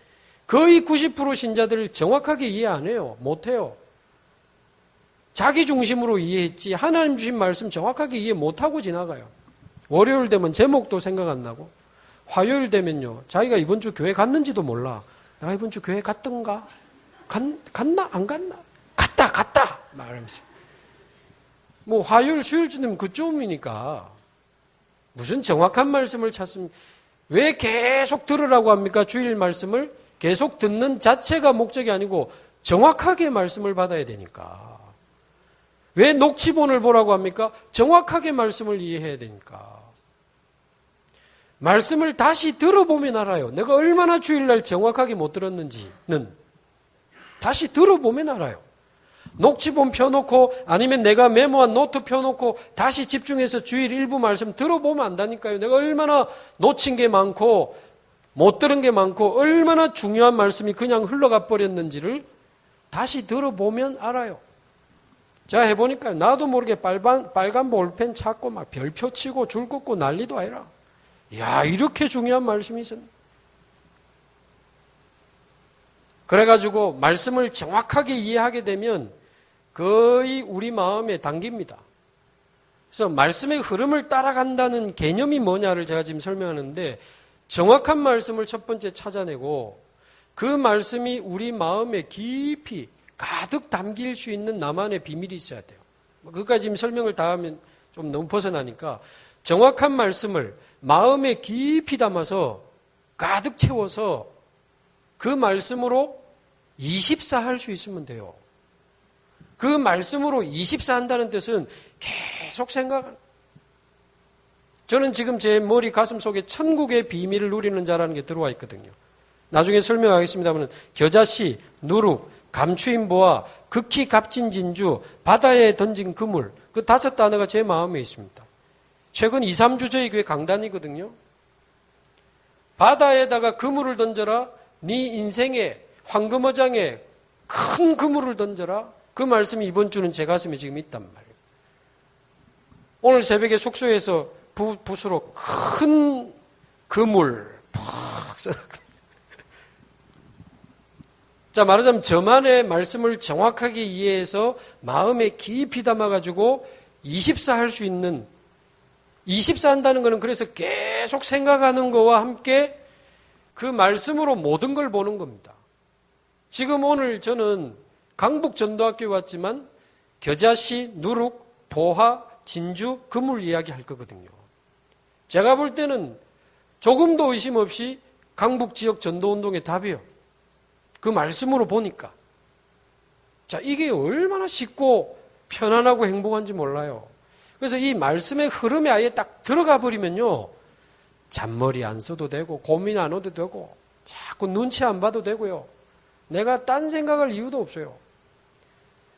거의 90% 신자들을 정확하게 이해 안 해요. 못 해요. 자기 중심으로 이해했지 하나님 주신 말씀 정확하게 이해 못하고 지나가요. 월요일 되면 제목도 생각 안 나고 화요일 되면요. 자기가 이번 주 교회 갔는지도 몰라. 내가 이번 주 교회 갔던가? 갔나? 안 갔나? 갔다! 말하면서. 뭐 화요일 수요일쯤 되면 그쯤이니까 무슨 정확한 말씀을 찾습니까? 왜 계속 들으라고 합니까? 주일 말씀을 계속 듣는 자체가 목적이 아니고 정확하게 말씀을 받아야 되니까. 왜 녹취본을 보라고 합니까? 정확하게 말씀을 이해해야 되니까. 말씀을 다시 들어보면 알아요. 내가 얼마나 주일날 정확하게 못 들었는지는 다시 들어보면 알아요. 녹취본 펴놓고 아니면 내가 메모한 노트 펴놓고 다시 집중해서 주일 일부 말씀 들어보면 안다니까요. 내가 얼마나 놓친 게 많고 못 들은 게 많고 얼마나 중요한 말씀이 그냥 흘러가 버렸는지를 다시 들어보면 알아요. 자, 해보니까 나도 모르게 빨간 볼펜 찾고 막 별표 치고 줄 긋고 난리도 아니라. 이야, 이렇게 중요한 말씀이 있었네. 그래가지고 말씀을 정확하게 이해하게 되면 거의 우리 마음에 담깁니다. 그래서 말씀의 흐름을 따라간다는 개념이 뭐냐를 제가 지금 설명하는데 정확한 말씀을 첫 번째 찾아내고 그 말씀이 우리 마음에 깊이 가득 담길 수 있는 나만의 비밀이 있어야 돼요. 그까지 지금 설명을 다 하면 좀 너무 벗어나니까 정확한 말씀을 마음에 깊이 담아서 가득 채워서 그 말씀으로 24 할 수 있으면 돼요. 그 말씀으로 24 한다는 뜻은 계속 생각하는. 저는 지금 제 머리 가슴 속에 천국의 비밀을 누리는 자라는 게 들어와 있거든요. 나중에 설명하겠습니다만 겨자씨, 누룩, 감추인 보화, 극히 값진 진주, 바다에 던진 그물, 그 5단어가 제 마음에 있습니다. 최근 2, 3주 저희 교회 강단이거든요. 바다에다가 그물을 던져라. 네 인생에 황금어장에 큰 그물을 던져라. 그 말씀이 이번 주는 제 가슴에 지금 있단 말이에요. 오늘 새벽에 숙소에서 붓으로 큰 그물 팍 써놨거든요. 자, 말하자면 저만의 말씀을 정확하게 이해해서 마음에 깊이 담아가지고 24 할 수 있는 24 한다는 것은 그래서 계속 생각하는 거와 함께 그 말씀으로 모든 걸 보는 겁니다. 지금 오늘 저는 강북 전도학교에 왔지만 겨자씨, 누룩, 보화, 진주, 그물 이야기 할 거거든요. 제가 볼 때는 조금도 의심 없이 강북 지역 전도운동의 답이에요. 그 말씀으로 보니까. 자, 이게 얼마나 쉽고 편안하고 행복한지 몰라요. 그래서 이 말씀의 흐름에 아예 딱 들어가 버리면요. 잔머리 안 써도 되고 고민 안 해도 되고 자꾸 눈치 안 봐도 되고요. 내가 딴 생각할 이유도 없어요.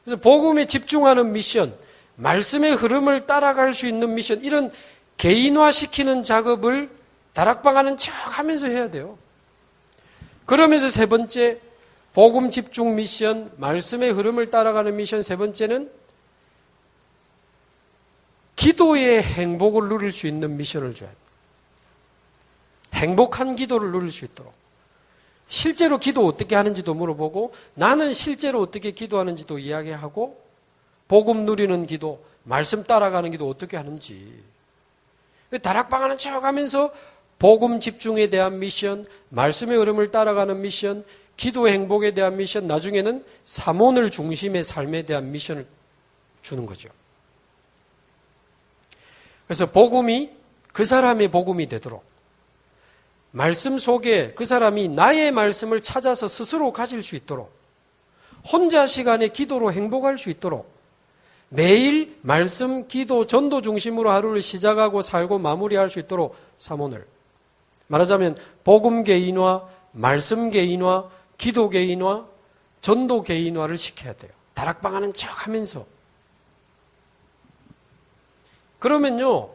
그래서 복음에 집중하는 미션, 말씀의 흐름을 따라갈 수 있는 미션, 이런 개인화시키는 작업을 다락방하는 척 하면서 해야 돼요. 그러면서 세 번째, 복음 집중 미션, 말씀의 흐름을 따라가는 미션 세 번째는 기도의 행복을 누릴 수 있는 미션을 줘야 돼요. 행복한 기도를 누릴 수 있도록. 실제로 기도 어떻게 하는지도 물어보고 나는 실제로 어떻게 기도하는지도 이야기하고 복음 누리는 기도, 말씀 따라가는 기도 어떻게 하는지. 다락방하는 척 하면서 복음 집중에 대한 미션, 말씀의 흐름을 따라가는 미션, 기도 행복에 대한 미션, 나중에는 사모늘 중심의 삶에 대한 미션을 주는 거죠. 그래서 복음이 그 사람의 복음이 되도록 말씀 속에 그 사람이 나의 말씀을 찾아서 스스로 가질 수 있도록 혼자 시간에 기도로 행복할 수 있도록 매일 말씀, 기도, 전도 중심으로 하루를 시작하고 살고 마무리할 수 있도록 사모늘. 말하자면 복음 개인화, 말씀 개인화, 기도 개인화, 전도 개인화를 시켜야 돼요. 다락방하는 척 하면서. 그러면요,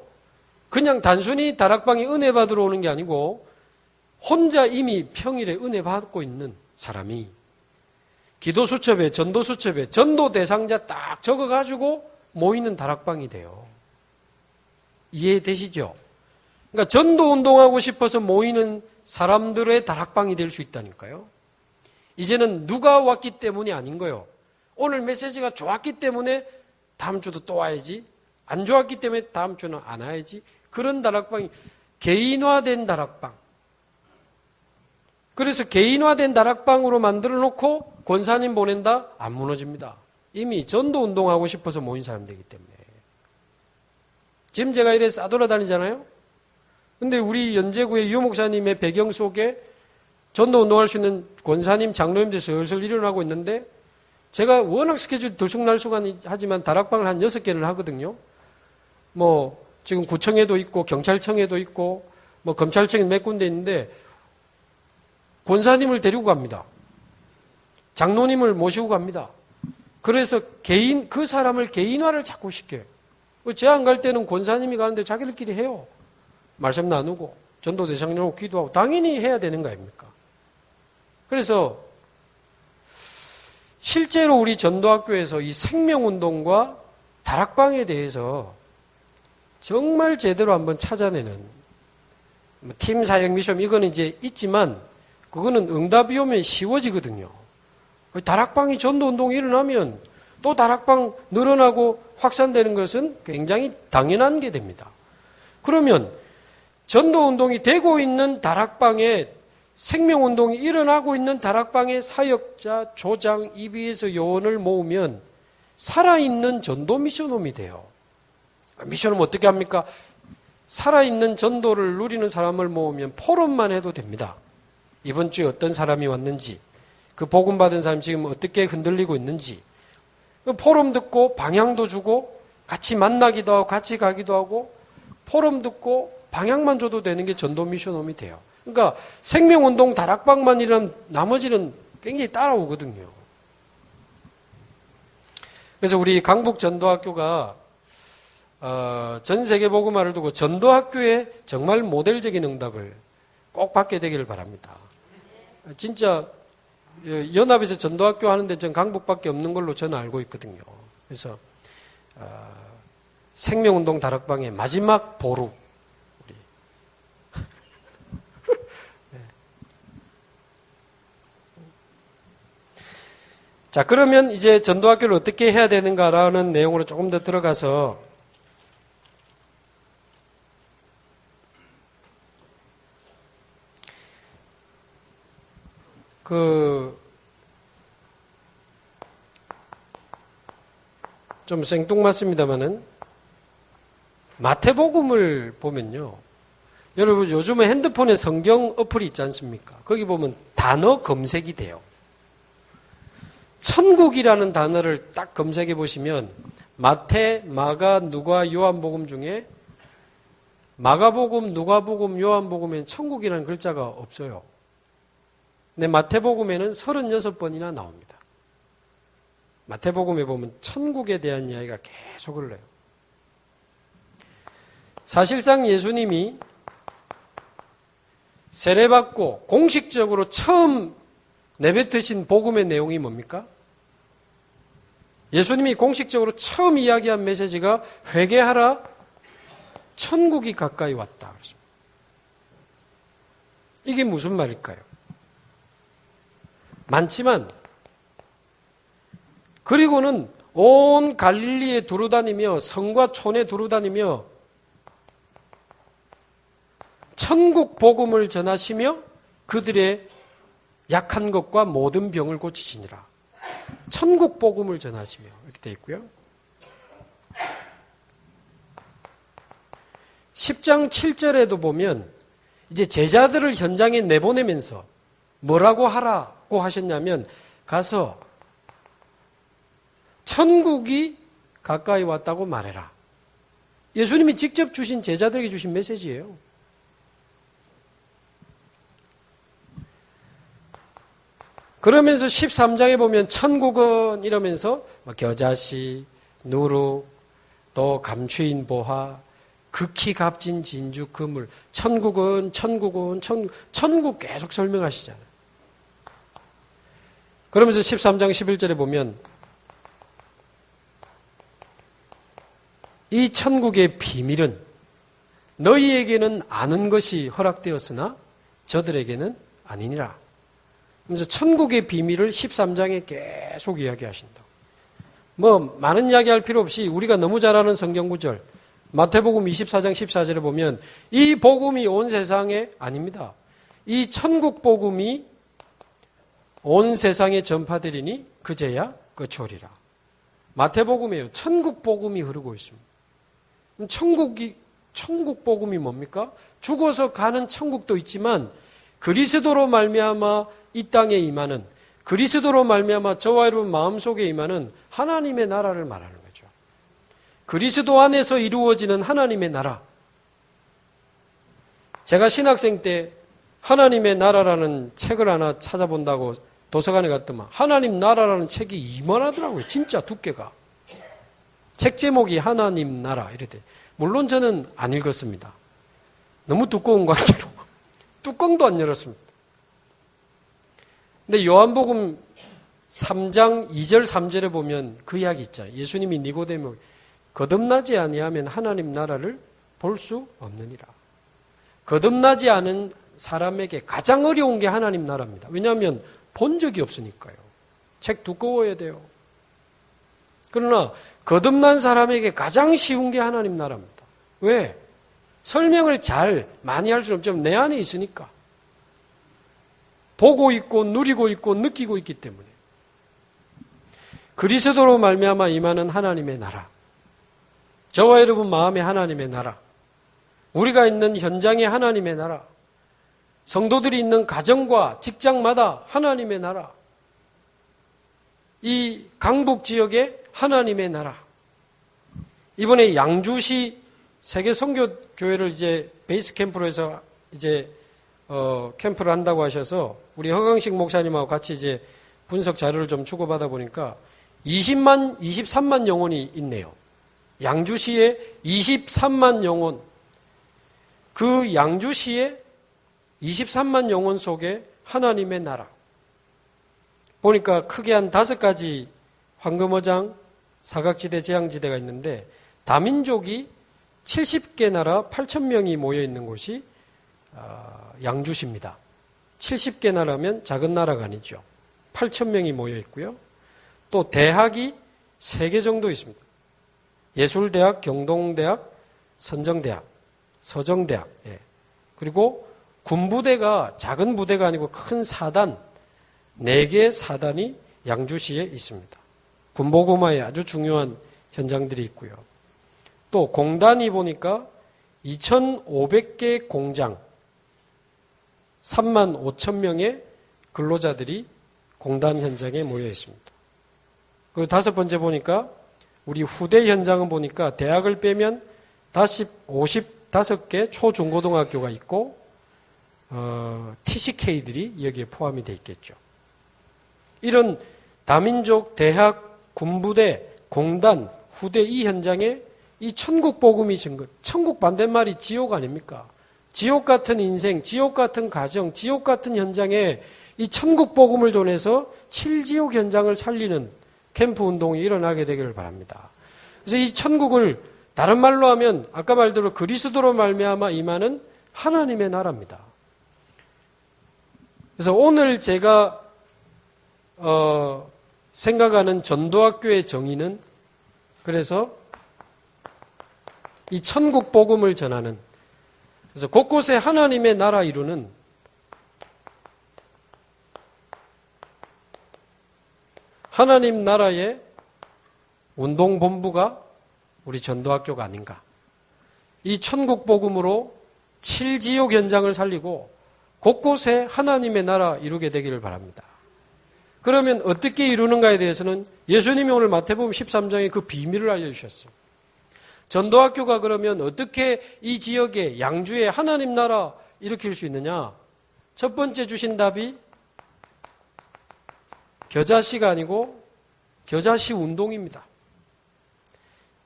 그냥 단순히 다락방에 은혜 받으러 오는 게 아니고 혼자 이미 평일에 은혜 받고 있는 사람이 기도 수첩에, 전도 수첩에 전도 대상자 딱 적어가지고 모이는 다락방이 돼요. 이해되시죠? 그러니까 전도 운동하고 싶어서 모이는 사람들의 다락방이 될 수 있다니까요. 이제는 누가 왔기 때문이 아닌 거예요. 오늘 메시지가 좋았기 때문에 다음 주도 또 와야지. 안 좋았기 때문에 다음 주는 안 와야지. 그런 다락방이 개인화된 다락방. 그래서 개인화된 다락방으로 만들어 놓고 권사님 보낸다? 안 무너집니다. 이미 전도 운동하고 싶어서 모인 사람들이기 때문에. 지금 제가 이래 싸돌아다니잖아요. 근데 우리 연제구의 유 목사님의 배경 속에 전도 운동할 수 있는 권사님, 장로님들 슬슬 일어나고 있는데 제가 워낙 스케줄이 들쑥날쑥하지만 다락방을 한 6개를 하거든요. 뭐 지금 구청에도 있고 경찰청에도 있고 뭐 검찰청에 몇 군데 있는데 권사님을 데리고 갑니다. 장로님을 모시고 갑니다. 그래서 그 사람을 개인화를 자꾸 시켜요. 제 안 갈 때는 권사님이 가는데 자기들끼리 해요. 말씀 나누고 전도대장으로 기도하고 당연히 해야 되는 거 아닙니까? 그래서 실제로 우리 전도학교에서 이 생명운동과 다락방에 대해서 정말 제대로 한번 찾아내는 팀 사역 미션 이거는 이제 있지만 그거는 응답이 오면 쉬워지거든요. 다락방이 전도운동이 일어나면 또 다락방 늘어나고 확산되는 것은 굉장히 당연한 게 됩니다. 그러면 전도운동이 되고 있는 다락방에 생명운동이 일어나고 있는 다락방의 사역자, 조장, EBS 요원을 모으면 살아있는 전도 미션홈이 돼요. 미션홈 어떻게 합니까? 살아있는 전도를 누리는 사람을 모으면 포럼만 해도 됩니다. 이번 주에 어떤 사람이 왔는지, 그 복음 받은 사람이 지금 어떻게 흔들리고 있는지, 포럼 듣고 방향도 주고 같이 만나기도 하고 같이 가기도 하고 포럼 듣고 방향만 줘도 되는 게 전도 미션홈이 돼요. 그러니까 생명운동 다락방만 일하면 나머지는 굉장히 따라오거든요. 그래서 우리 강북전도학교가 전 세계 복음화를 두고 전도학교에 정말 모델적인 응답을 꼭 받게 되기를 바랍니다. 진짜 연합에서 전도학교 하는데 전 강북밖에 없는 걸로 저는 알고 있거든요. 그래서 생명운동 다락방의 마지막 보루 우리 네. 자, 그러면 이제 전도학교를 어떻게 해야 되는가라는 내용으로 조금 더 들어가서 좀 생뚱맞습니다만은 마태복음을 보면요. 여러분 요즘에 핸드폰에 성경 어플이 있지 않습니까? 거기 보면 단어 검색이 돼요. 천국이라는 단어를 딱 검색해 보시면 마태, 마가, 누가, 요한복음 중에 마가복음, 누가복음, 요한복음에는 천국이라는 글자가 없어요. 근데 마태복음에는 36번이나 나옵니다. 마태복음에 보면 천국에 대한 이야기가 계속 흘러요. 사실상 예수님이 세례받고 공식적으로 처음 내뱉으신 복음의 내용이 뭡니까? 예수님이 공식적으로 처음 이야기한 메시지가 회개하라, 천국이 가까이 왔다. 그렇습니다. 이게 무슨 말일까요? 많지만 그리고는 온 갈릴리에 두루다니며 성과 촌에 두루다니며 천국 복음을 전하시며 그들의 약한 것과 모든 병을 고치시니라. 천국 복음을 전하시며 이렇게 되어 있고요. 10장 7절에도 보면 이제 제자들을 현장에 내보내면서 뭐라고 하라고 하셨냐면 가서 천국이 가까이 왔다고 말해라. 예수님이 직접 주신 제자들에게 주신 메시지예요. 그러면서 13장에 보면 천국은 이러면서 겨자씨, 누룩, 또 감추인 보화, 극히 값진 진주, 그물, 천국은 천국 계속 설명하시잖아요. 그러면서 13장 11절에 보면 이 천국의 비밀은 너희에게는 아는 것이 허락되었으나 저들에게는 아니니라. 그래서 천국의 비밀을 13장에 계속 이야기하신다. 뭐 많은 이야기할 필요 없이 우리가 너무 잘 아는 성경 구절 마태복음 24장 14절에 보면 이 복음이 온 세상에 아닙니다. 이 천국 복음이 온 세상에 전파되리니 그제야 끝이오리라. 마태복음이에요. 천국 복음이 흐르고 있습니다. 천국 복음이 뭡니까? 죽어서 가는 천국도 있지만 그리스도로 말미암아 이 땅에 임하는, 그리스도로 말미암아 저와 여러분 마음속에 임하는 하나님의 나라를 말하는 거죠. 그리스도 안에서 이루어지는 하나님의 나라. 제가 신학생 때 하나님의 나라라는 책을 하나 찾아본다고 도서관에 갔더만 하나님 나라라는 책이 이만하더라고요. 진짜 두께가. 책 제목이 하나님 나라 이랬대. 물론 저는 안 읽었습니다. 너무 두꺼운 관계로 뚜껑도 안 열었습니다. 근데 요한복음 3장 2절 3절에 보면 그 이야기 있잖아요. 예수님이 니고데모 거듭나지 아니하면 하나님 나라를 볼 수 없느니라. 거듭나지 않은 사람에게 가장 어려운 게 하나님 나라입니다. 왜냐하면 본 적이 없으니까요. 책 두꺼워야 돼요. 그러나 거듭난 사람에게 가장 쉬운 게 하나님 나라입니다. 왜? 설명을 잘 많이 할 수는 없지만 내 안에 있으니까. 보고 있고 누리고 있고 느끼고 있기 때문에. 그리스도로 말미암아 임하는 하나님의 나라. 저와 여러분 마음의 하나님의 나라. 우리가 있는 현장의 하나님의 나라. 성도들이 있는 가정과 직장마다 하나님의 나라. 이 강북 지역의 하나님의 나라. 이번에 양주시 세계 선교교회를 이제 베이스 캠프로 해서 이제 캠프를 한다고 하셔서 우리 허강식 목사님하고 같이 이제 분석 자료를 좀 주고받아 보니까 23만 영혼이 있네요. 양주시에 23만 영혼. 그 양주시에 23만 영혼 속에 하나님의 나라. 보니까 크게 한 5가지 황금어장, 사각지대, 재앙지대가 있는데 다민족이 70개 나라 8,000명이 모여 있는 곳이 양주시입니다. 70개 나라면 작은 나라가 아니죠. 8,000명이 모여 있고요. 또 대학이 3개 정도 있습니다. 예술대학, 경동대학, 선정대학, 서정대학. 예. 그리고 군부대가 작은 부대가 아니고 큰 사단, 4개 사단이 양주시에 있습니다. 군보고마에 아주 중요한 현장들이 있고요. 또 공단이 보니까 2,500개 공장, 3만 5천 명의 근로자들이 공단 현장에 모여 있습니다. 그리고 5번째 보니까 우리 후대 현장은 보니까 대학을 빼면 55개 초중고등학교가 있고 TCK들이 여기에 포함이 되어 있겠죠. 이런 다민족, 대학, 군부대, 공단, 후대 이 현장에 이 천국 복음이 증거, 천국 반대말이 지옥 아닙니까? 지옥 같은 인생, 지옥 같은 가정, 지옥 같은 현장에 이 천국 복음을 전해서 7지옥 현장을 살리는 캠프 운동이 일어나게 되기를 바랍니다. 그래서 이 천국을 다른 말로 하면 아까 말대로 그리스도로 말미암아 임하는 하나님의 나라입니다. 그래서 오늘 제가 생각하는 전도학교의 정의는 그래서 이 천국 복음을 전하는, 그래서 곳곳에 하나님의 나라 이루는 하나님 나라의 운동본부가 우리 전도학교가 아닌가. 이 천국 복음으로 7지옥 현장을 살리고 곳곳에 하나님의 나라 이루게 되기를 바랍니다. 그러면 어떻게 이루는가에 대해서는 예수님이 오늘 마태복음 13장에 그 비밀을 알려주셨습니다. 전도학교가 그러면 어떻게 이 지역에 양주에 하나님 나라 일으킬 수 있느냐? 첫 번째 주신 답이 겨자씨가 아니고 겨자씨 운동입니다.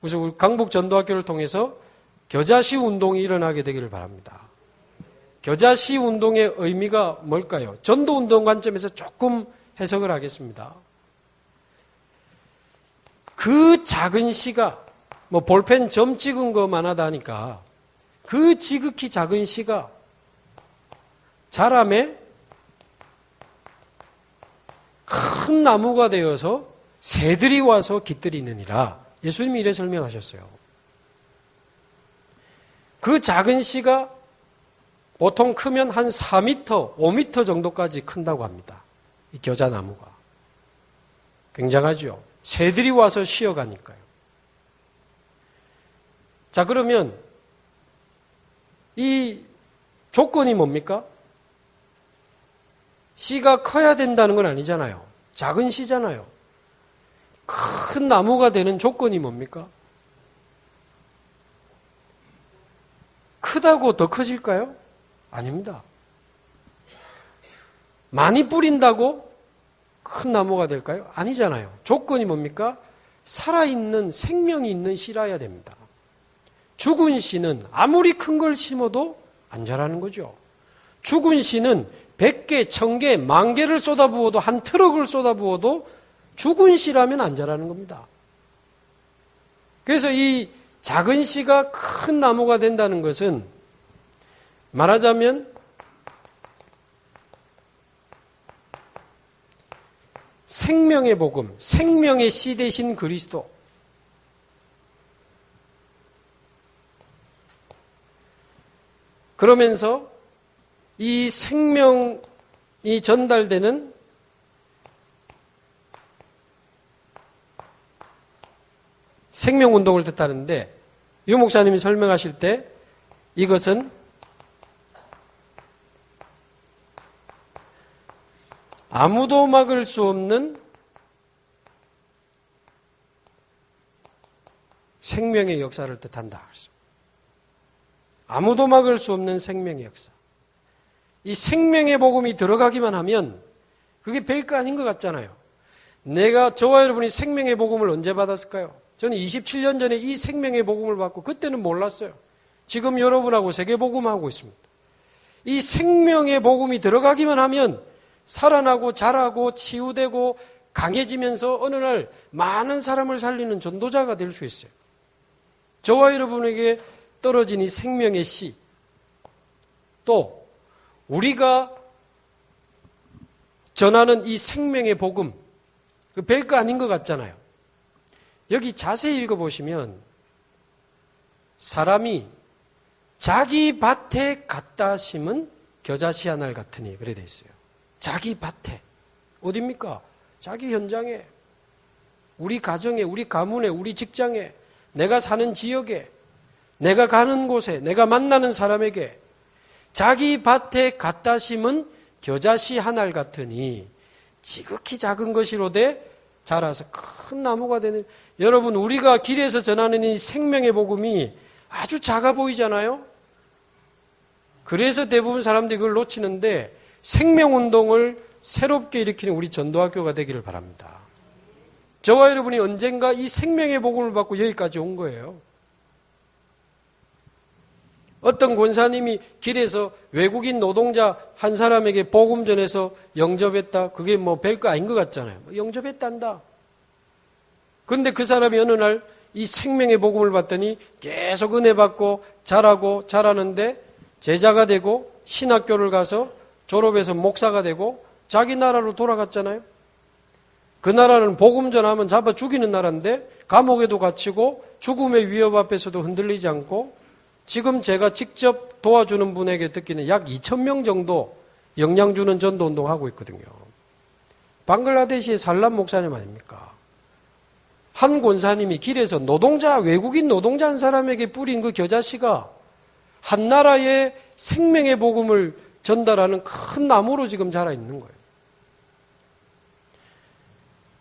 그래서 우리 강북 전도학교를 통해서 겨자씨 운동이 일어나게 되기를 바랍니다. 겨자씨 운동의 의미가 뭘까요? 전도운동 관점에서 조금 해석을 하겠습니다. 그 작은 씨가 뭐 볼펜 점 찍은 것만 하다 하니까 그 지극히 작은 씨가 자람에 큰 나무가 되어서 새들이 와서 깃들이느니라. 예수님이 이래 설명하셨어요. 그 작은 씨가 보통 크면 한 4m, 5m 정도까지 큰다고 합니다. 이 겨자나무가. 굉장하죠. 새들이 와서 쉬어가니까요. 자, 그러면 이 조건이 뭡니까? 씨가 커야 된다는 건 아니잖아요. 작은 씨잖아요. 큰 나무가 되는 조건이 뭡니까? 크다고 더 커질까요? 아닙니다. 많이 뿌린다고 큰 나무가 될까요? 아니잖아요. 조건이 뭡니까? 살아있는 생명이 있는 씨라야 됩니다. 죽은 씨는 아무리 큰 걸 심어도 안 자라는 거죠. 죽은 씨는 100개, 1000개, 10,000개를 쏟아부어도 한 트럭을 쏟아부어도 죽은 씨라면 안 자라는 겁니다. 그래서 이 작은 씨가 큰 나무가 된다는 것은 말하자면 생명의 복음, 생명의 씨 대신 그리스도. 그러면서 이 생명이 전달되는 생명운동을 뜻하는데 유 목사님이 설명하실 때 이것은 아무도 막을 수 없는 생명의 역사를 뜻한다. 아무도 막을 수 없는 생명의 역사. 이 생명의 복음이 들어가기만 하면 그게 별거 아닌 것 같잖아요. 저와 여러분이 생명의 복음을 언제 받았을까요? 저는 27년 전에 이 생명의 복음을 받고 그때는 몰랐어요. 지금 여러분하고 세계복음하고 있습니다. 이 생명의 복음이 들어가기만 하면 살아나고 자라고 치유되고 강해지면서 어느 날 많은 사람을 살리는 전도자가 될 수 있어요. 저와 여러분에게 떨어진 이 생명의 씨, 또 우리가 전하는 이 생명의 복음, 그 별거 아닌 것 같잖아요. 여기 자세히 읽어보시면 사람이 자기 밭에 갖다 심은 겨자씨 한 알 같으니 그래 돼 있어요. 자기 밭에. 어딥니까? 자기 현장에, 우리 가정에, 우리 가문에, 우리 직장에, 내가 사는 지역에, 내가 가는 곳에, 내가 만나는 사람에게 자기 밭에 갖다 심은 겨자씨 한 알 같으니 지극히 작은 것이로되 자라서 큰 나무가 되는. 여러분, 우리가 길에서 전하는 이 생명의 복음이 아주 작아 보이잖아요. 그래서 대부분 사람들이 그걸 놓치는데 생명운동을 새롭게 일으키는 우리 전도학교가 되기를 바랍니다. 저와 여러분이 언젠가 이 생명의 복음을 받고 여기까지 온 거예요. 어떤 권사님이 길에서 외국인 노동자 한 사람에게 복음 전해서 영접했다. 그게 뭐 별거 아닌 것 같잖아요. 영접했단다. 그런데 그 사람이 어느 날 이 생명의 복음을 받더니 계속 은혜 받고 자라는데 제자가 되고 신학교를 가서 졸업해서 목사가 되고 자기 나라로 돌아갔잖아요. 그 나라는 복음 전하면 잡아 죽이는 나라인데 감옥에도 갇히고 죽음의 위협 앞에서도 흔들리지 않고 지금 제가 직접 도와주는 분에게 듣기는 약 2,000명 정도 영향 주는 전도 운동하고 있거든요. 방글라데시의 살람 목사님 아닙니까? 한 권사님이 길에서 외국인 노동자 한 사람에게 뿌린 그 겨자씨가 한 나라의 생명의 복음을 전달하는 큰 나무로 지금 자라 있는 거예요.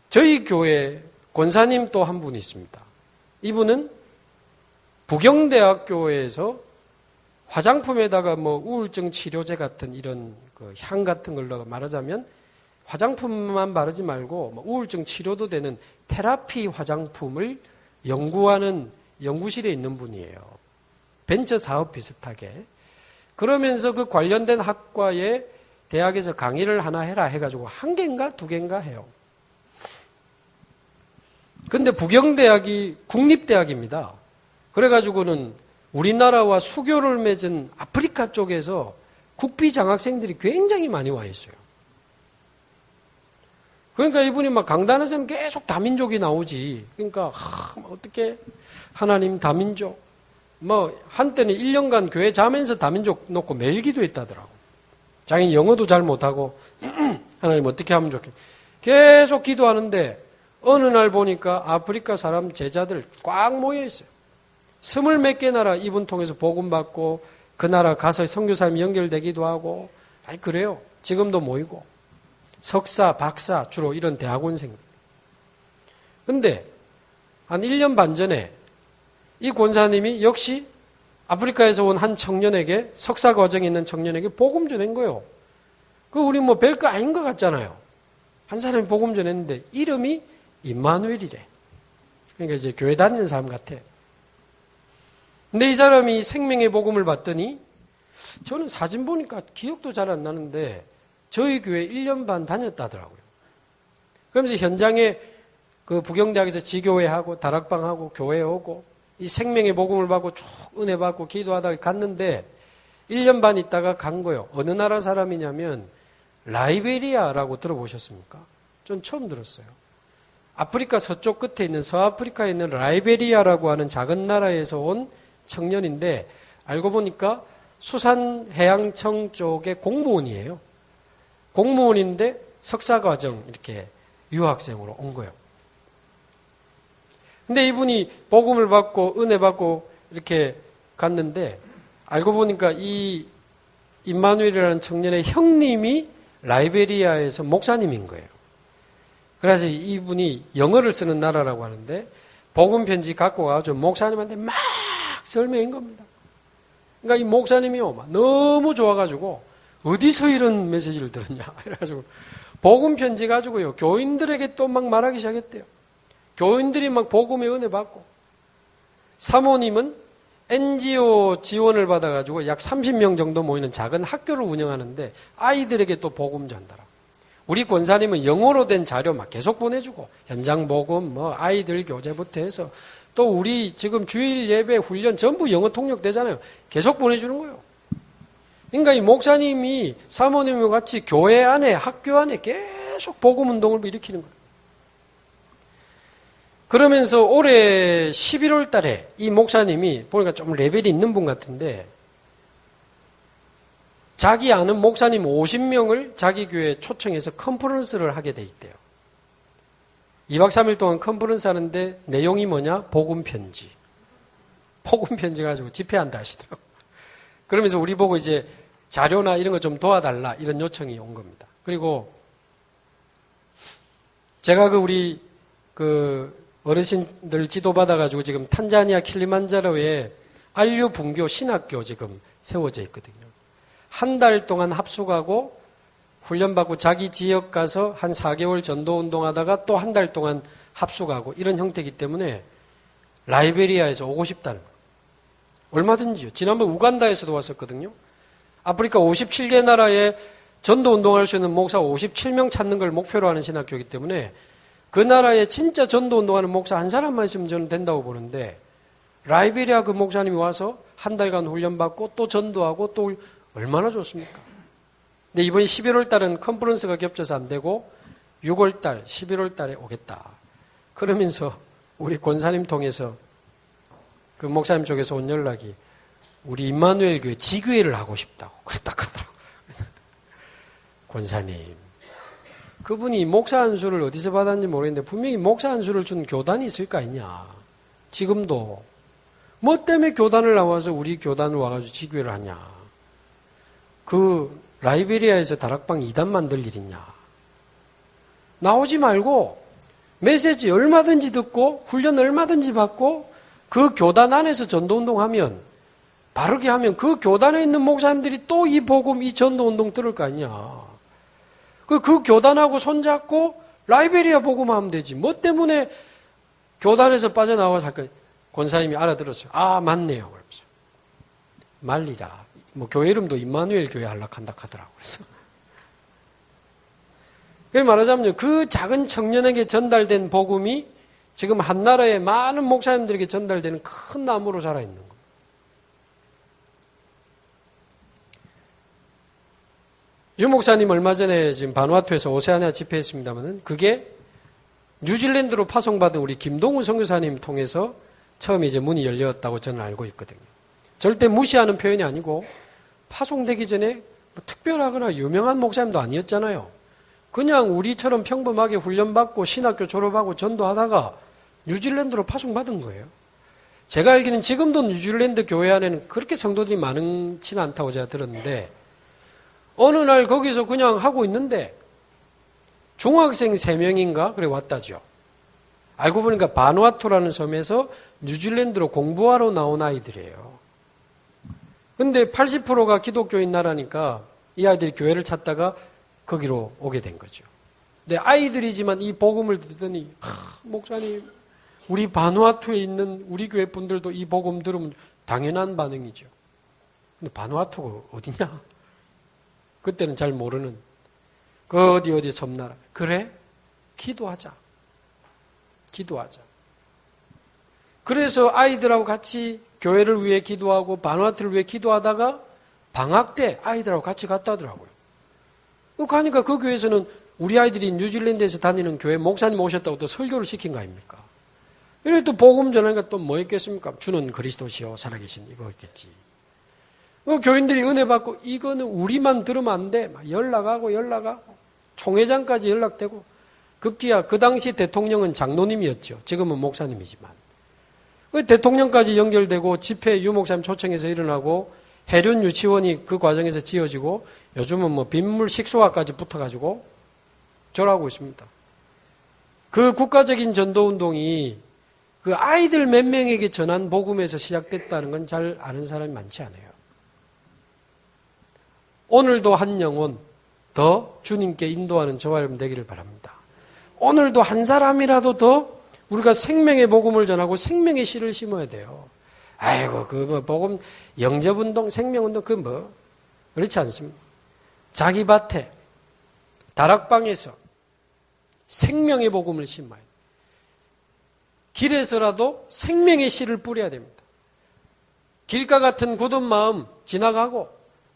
저희 교회 권사님 또 한 분이 있습니다. 이분은 부경대학교에서 화장품에다가 우울증 치료제 같은 이런 향 같은 걸 말하자면 화장품만 바르지 말고 우울증 치료도 되는 테라피 화장품을 연구하는 연구실에 있는 분이에요. 벤처 사업 비슷하게. 그러면서 그 관련된 학과에 대학에서 강의를 하나 해라 해가지고 1개인가 2개인가 해요. 근데 부경대학이 국립대학입니다. 그래가지고는 우리나라와 수교를 맺은 아프리카 쪽에서 국비 장학생들이 굉장히 많이 와 있어요. 그러니까 이분이 강단에서는 계속 다민족이 나오지. 그러니까 어떻게 하나님 다민족. 한때는 1년간 교회 자면서 다민족 놓고 매일 기도했다더라고. 자기는 영어도 잘 못하고 하나님 어떻게 하면 좋겠. 계속 기도하는데 어느 날 보니까 아프리카 사람 제자들 꽉 모여 있어요. 20몇 개 나라 이분 통해서 복음 받고 그 나라 가서 선교사님 연결되기도 하고, 아니, 그래요. 지금도 모이고. 석사, 박사, 주로 이런 대학원생. 근데, 한 1년 반 전에 이 권사님이 역시 아프리카에서 온 한 청년에게, 석사 과정에 있는 청년에게 복음 전한 거예요. 그 우리 뭐 별거 아닌 것 같잖아요. 한 사람이 복음 전했는데 이름이 임마누엘이래. 그러니까 이제 교회 다니는 사람 같아. 근데 이 사람이 생명의 복음을 받더니 저는 사진 보니까 기억도 잘 안 나는데 저희 교회 1년 반 다녔다더라고요. 그러면서 현장에 그 부경대학에서 지교회하고 다락방하고 교회 오고 이 생명의 복음을 받고 쭉 은혜 받고 기도하다가 갔는데 1년 반 있다가 간 거예요. 어느 나라 사람이냐면 라이베리아라고 들어보셨습니까? 전 처음 들었어요. 아프리카 서쪽 끝에 있는 서아프리카에 있는 라이베리아라고 하는 작은 나라에서 온 청년인데 알고 보니까 수산해양청 쪽의 공무원이에요. 공무원인데 석사과정 이렇게 유학생으로 온 거예요. 근데 이분이 복음을 받고 은혜 받고 이렇게 갔는데 알고 보니까 이 임마누엘이라는 청년의 형님이 라이베리아에서 목사님인 거예요. 그래서 이분이 영어를 쓰는 나라라고 하는데 복음 편지 갖고 가서 목사님한테 막 설명한 겁니다. 그러니까 이 목사님이요, 막 너무 좋아가지고 어디서 이런 메시지를 들었냐 이래가지고 복음 편지 가지고요 교인들에게 또 막 말하기 시작했대요. 교인들이 막 복음의 은혜 받고 사모님은 NGO 지원을 받아가지고 약 30명 정도 모이는 작은 학교를 운영하는데 아이들에게 또 복음 전달하고 우리 권사님은 영어로 된 자료 막 계속 보내주고 현장 복음 뭐 아이들 교재부터 해서 또 우리 지금 주일 예배 훈련 전부 영어 통역되잖아요. 계속 보내주는 거예요. 그러니까 이 목사님이 사모님과 같이 교회 안에 학교 안에 계속 복음 운동을 일으키는 거예요. 그러면서 올해 11월 달에 이 목사님이 보니까 좀 레벨이 있는 분 같은데 자기 아는 목사님 50명을 자기 교회에 초청해서 컨퍼런스를 하게 돼 있대요. 2박 3일 동안 컨퍼런스 하는데 내용이 뭐냐? 복음 편지. 복음 편지 가지고 집회한다 하시더라고요. 그러면서 우리 보고 이제 자료나 이런 거 좀 도와달라 이런 요청이 온 겁니다. 그리고 제가 우리 어르신들 지도받아가지고 지금 탄자니아 킬리만자로에 안류 분교 신학교 지금 세워져 있거든요. 한 달 동안 합숙하고 훈련받고 자기 지역 가서 한 4개월 전도 운동하다가 또 한 달 동안 합숙하고 이런 형태이기 때문에 라이베리아에서 오고 싶다는 거예요. 얼마든지요. 지난번 우간다에서도 왔었거든요. 아프리카 57개 나라에 전도 운동할 수 있는 목사 57명 찾는 걸 목표로 하는 신학교이기 때문에 그 나라에 진짜 전도 운동하는 목사 한 사람만 있으면 저는 된다고 보는데 라이베리아 그 목사님이 와서 한 달간 훈련받고 또 전도하고 또 얼마나 좋습니까? 근데 이번 11월 달은 컨퍼런스가 겹쳐서 안 되고 6월 달, 11월 달에 오겠다. 그러면서 우리 권사님 통해서 그 목사님 쪽에서 온 연락이 우리 임마누엘 교회 지교회를 하고 싶다고 그랬다 하더라고요. 권사님. 그분이 목사 안수를 어디서 받았는지 모르겠는데 분명히 목사 안수를 준 교단이 있을 거 아니냐. 지금도. 뭐 때문에 교단을 나와서 우리 교단을 와가지고 지교회를 하냐. 그 라이베리아에서 다락방 2단 만들 일 있냐. 나오지 말고 메시지 얼마든지 듣고 훈련 얼마든지 받고 그 교단 안에서 전도운동하면 바르게 하면 그 교단에 있는 목사님들이 또 이 복음, 이 전도운동 들을 거 아니냐. 그 교단하고 손잡고 라이베리아 복음하면 되지. 뭐 때문에 교단에서 빠져나와서 할 거야. 권사님이 알아들었어요. 아, 맞네요. 그러면서. 말리라. 뭐 교회 이름도 임마누엘 교회 할락한다 하더라고요. 그래서. 그 말하자면 그 작은 청년에게 전달된 복음이 지금 한 나라의 많은 목사님들에게 전달되는 큰 나무로 자라있는 겁니다. 유 목사님 얼마 전에 지금 바누아투에서 오세아니아 집회했습니다만은 그게 뉴질랜드로 파송받은 우리 김동우 선교사님 통해서 처음 이제 문이 열렸다고 저는 알고 있거든요. 절대 무시하는 표현이 아니고 파송되기 전에 뭐 특별하거나 유명한 목사님도 아니었잖아요. 그냥 우리처럼 평범하게 훈련받고 신학교 졸업하고 전도하다가 뉴질랜드로 파송받은 거예요. 제가 알기는 지금도 뉴질랜드 교회 안에는 그렇게 성도들이 많지는 않다고 제가 들었는데 어느 날 거기서 그냥 하고 있는데 중학생 3명인가 그래 왔다죠. 알고 보니까 바누아투라는 섬에서 뉴질랜드로 공부하러 나온 아이들이에요. 근데 80%가 기독교인 나라니까 이 아이들이 교회를 찾다가 거기로 오게 된 거죠. 근데 아이들이지만 이 복음을 듣더니 목사님 우리 바누아투에 있는 우리 교회 분들도 이 복음 들으면 당연한 반응이죠. 근데 바누아투가 어디냐? 그때는 잘 모르는 그 어디 섬나라. 그래? 기도하자. 그래서 아이들하고 같이 교회를 위해 기도하고 바누아투를 위해 기도하다가 방학 때 아이들하고 같이 갔다 하더라고요. 가니까 그 교회에서는 우리 아이들이 뉴질랜드에서 다니는 교회 목사님 오셨다고 또 설교를 시킨 거 아닙니까? 이래 또 복음 전하니까 또 뭐 있겠습니까? 주는 그리스도시요 살아계신 이거 있겠지. 교인들이 은혜 받고 이거는 우리만 들으면 안 돼. 막 연락하고 총회장까지 연락되고 급기야 그 당시 대통령은 장로님이었죠. 지금은 목사님이지만. 대통령까지 연결되고 집회 유목사님 초청해서 일어나고 해륜 유치원이 그 과정에서 지어지고 요즘은 뭐 빗물 식수화까지 붙어가지고 절하고 있습니다. 그 국가적인 전도운동이 그 아이들 몇 명에게 전한 복음에서 시작됐다는 건 잘 아는 사람이 많지 않아요. 오늘도 한 영혼 더 주님께 인도하는 저와 여러분 되기를 바랍니다. 오늘도 한 사람이라도 더 우리가 생명의 복음을 전하고 생명의 씨를 심어야 돼요. 아이고 복음 영접운동 생명운동 그렇지 않습니다. 자기 밭에 다락방에서 생명의 복음을 심어야 돼요. 길에서라도 생명의 씨를 뿌려야 됩니다. 길가 같은 굳은 마음 지나가고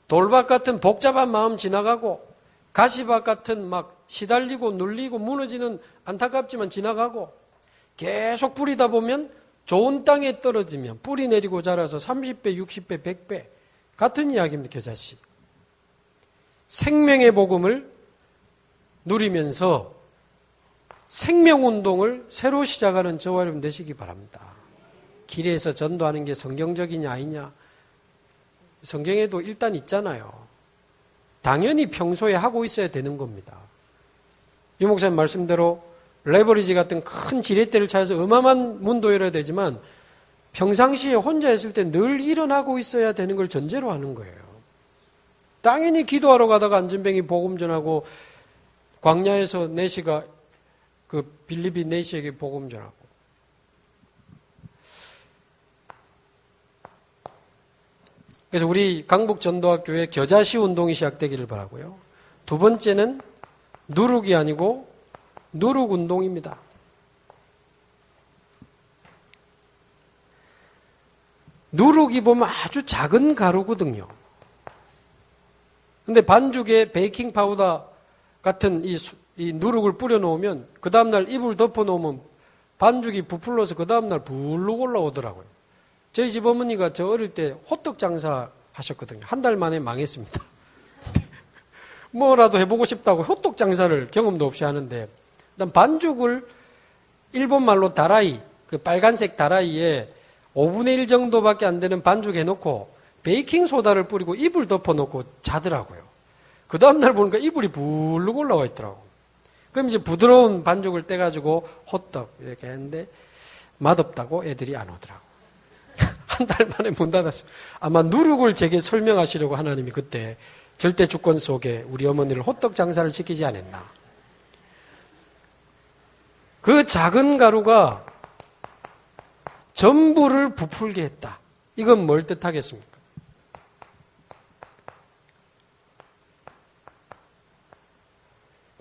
돌밭 같은 복잡한 마음 지나가고 가시밭 같은 막 시달리고 눌리고 무너지는 안타깝지만 지나가고 계속 뿌리다 보면 좋은 땅에 떨어지면 뿌리 내리고 자라서 30배, 60배, 100배 같은 이야기입니다. 겨자씨. 생명의 복음을 누리면서 생명운동을 새로 시작하는 저와 여러분 되시기 바랍니다. 길에서 전도하는 게 성경적이냐 아니냐. 성경에도 일단 있잖아요. 당연히 평소에 하고 있어야 되는 겁니다. 유 목사님 말씀대로 레버리지 같은 큰 지렛대를 찾아서 어마어마한 문도 열어야 되지만 평상시에 혼자 있을 때 늘 일어나고 있어야 되는 걸 전제로 하는 거예요. 당연히 기도하러 가다가 안전뱅이 복음 전하고 광야에서 내시가 그 빌립이 내시에게 복음 전하고 그래서 우리 강북전도학교에 겨자씨 운동이 시작되기를 바라고요. 두 번째는 누룩이 아니고 누룩운동입니다. 누룩이 보면 아주 작은 가루거든요. 근데 반죽에 베이킹 파우더 같은 이 누룩을 뿌려놓으면 그 다음날 이불 덮어놓으면 반죽이 부풀러서 그 다음날 불룩 올라오더라고요. 저희 집 어머니가 저 어릴 때 호떡 장사 하셨거든요. 한 달 만에 망했습니다. 뭐라도 해보고 싶다고 호떡 장사를 경험도 없이 하는데 일단 반죽을 일본 말로 다라이, 그 빨간색 다라이에 5분의 1 정도밖에 안 되는 반죽 해놓고 베이킹 소다를 뿌리고 이불 덮어놓고 자더라고요. 그 다음날 보니까 이불이 불룩 올라와 있더라고요. 그럼 이제 부드러운 반죽을 떼가지고 호떡 이렇게 했는데 맛없다고 애들이 안 오더라고요. 한 달 만에 문 닫았어요. 아마 누룩을 제게 설명하시려고 하나님이 그때 절대 주권 속에 우리 어머니를 호떡 장사를 시키지 않았나. 그 작은 가루가 전부를 부풀게 했다. 이건 뭘 뜻하겠습니까?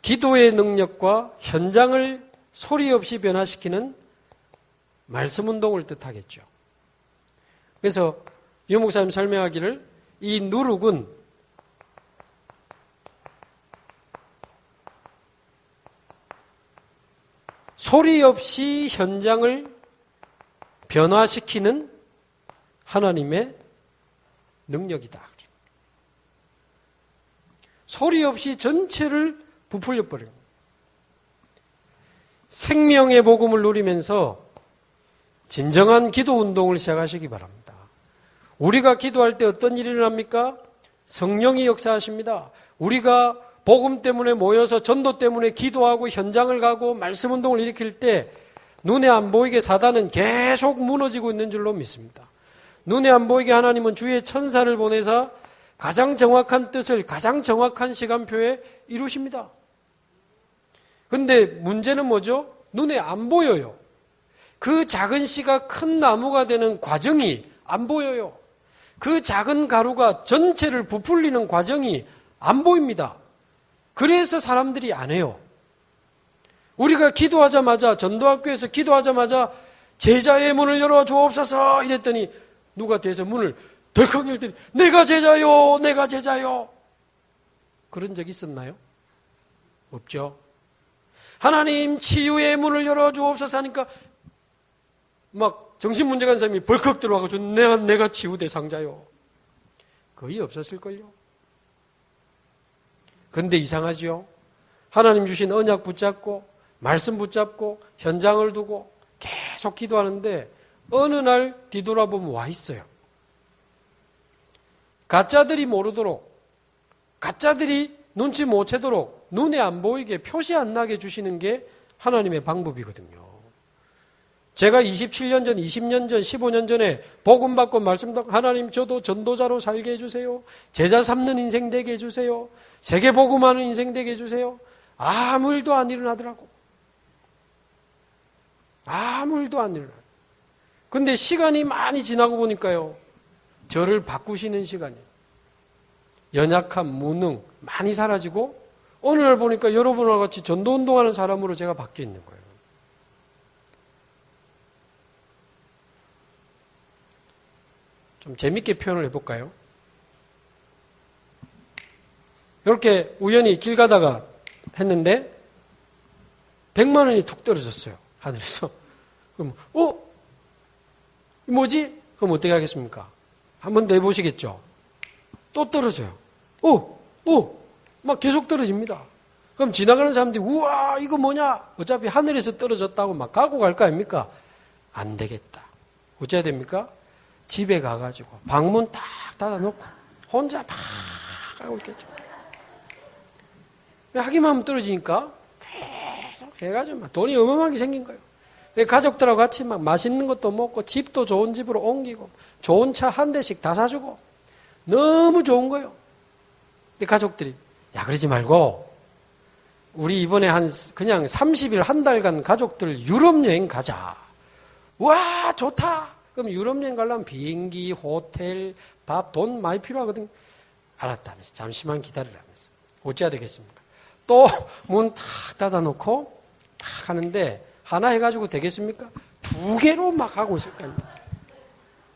기도의 능력과 현장을 소리 없이 변화시키는 말씀 운동을 뜻하겠죠. 그래서 유 목사님 설명하기를 이 누룩은 소리 없이 현장을 변화시키는 하나님의 능력이다. 소리 없이 전체를 부풀려 버립니다. 생명의 복음을 누리면서 진정한 기도 운동을 시작하시기 바랍니다. 우리가 기도할 때 어떤 일이 일어납니까? 성령이 역사하십니다. 우리가 복음 때문에 모여서 전도 때문에 기도하고 현장을 가고 말씀 운동을 일으킬 때 눈에 안 보이게 사단은 계속 무너지고 있는 줄로 믿습니다. 눈에 안 보이게 하나님은 주의 천사를 보내사 가장 정확한 뜻을 가장 정확한 시간표에 이루십니다. 근데 문제는 뭐죠? 눈에 안 보여요. 그 작은 씨가 큰 나무가 되는 과정이 안 보여요. 그 작은 가루가 전체를 부풀리는 과정이 안 보입니다. 그래서 사람들이 안 해요. 우리가 기도하자마자 전도학교에서 기도하자마자 제자의 문을 열어 주옵소서 이랬더니 누가 돼서 문을 덜컥 열더니 내가 제자요 내가 제자요. 그런 적 있었나요? 없죠. 하나님 치유의 문을 열어 주옵소서 하니까 막 정신문제가 있는 사람이 벌컥 들어와가지고 내가 치유 대상자요. 거의 없었을걸요. 근데 이상하죠. 하나님 주신 언약 붙잡고 말씀 붙잡고 현장을 두고 계속 기도하는데 어느 날 뒤돌아보면 와 있어요. 가짜들이 모르도록 가짜들이 눈치 못 채도록 눈에 안 보이게 표시 안 나게 주시는 게 하나님의 방법이거든요. 제가 27년 전, 20년 전, 15년 전에 복음 받고 말씀 듣고 하나님 저도 전도자로 살게 해주세요. 제자 삼는 인생 되게 해주세요. 세계 복음하는 인생 되게 해주세요. 아무 일도 안 일어나더라고. 아무 일도 안 일어나요. 근데 시간이 많이 지나고 보니까요. 저를 바꾸시는 시간이 연약함, 무능 많이 사라지고 어느 날 보니까 여러분과 같이 전도운동하는 사람으로 제가 바뀌어 있는 거예요. 좀 재밌게 표현을 해볼까요? 이렇게 우연히 길 가다가 했는데 100만 원이 툭 떨어졌어요. 하늘에서. 그럼 뭐지? 그럼 어떻게 하겠습니까? 한번 더 해보시겠죠? 또 떨어져요. 막 계속 떨어집니다. 그럼 지나가는 사람들이 우와 이거 뭐냐? 어차피 하늘에서 떨어졌다고 막 가고 갈 거 아닙니까? 안 되겠다. 어째야 됩니까? 집에 가가지고 방문 딱 닫아놓고 혼자 막 하고 있겠죠. 하기만 하면 떨어지니까 계속 해가지고 막 돈이 어마어마하게 생긴 거예요. 가족들하고 같이 막 맛있는 것도 먹고 집도 좋은 집으로 옮기고 좋은 차 한 대씩 다 사주고 너무 좋은 거예요. 근데 가족들이 야 그러지 말고 우리 이번에 그냥 30일 한 달간 가족들 유럽 여행 가자. 와 좋다. 그럼 유럽 여행 가려면 비행기, 호텔, 밥, 돈 많이 필요하거든. 알았다면서 잠시만 기다리라면서. 어째야 되겠습니까? 또 문 탁 닫아놓고 탁 하는데 하나 해가지고 되겠습니까? 2개로 막 하고 있을 거예요.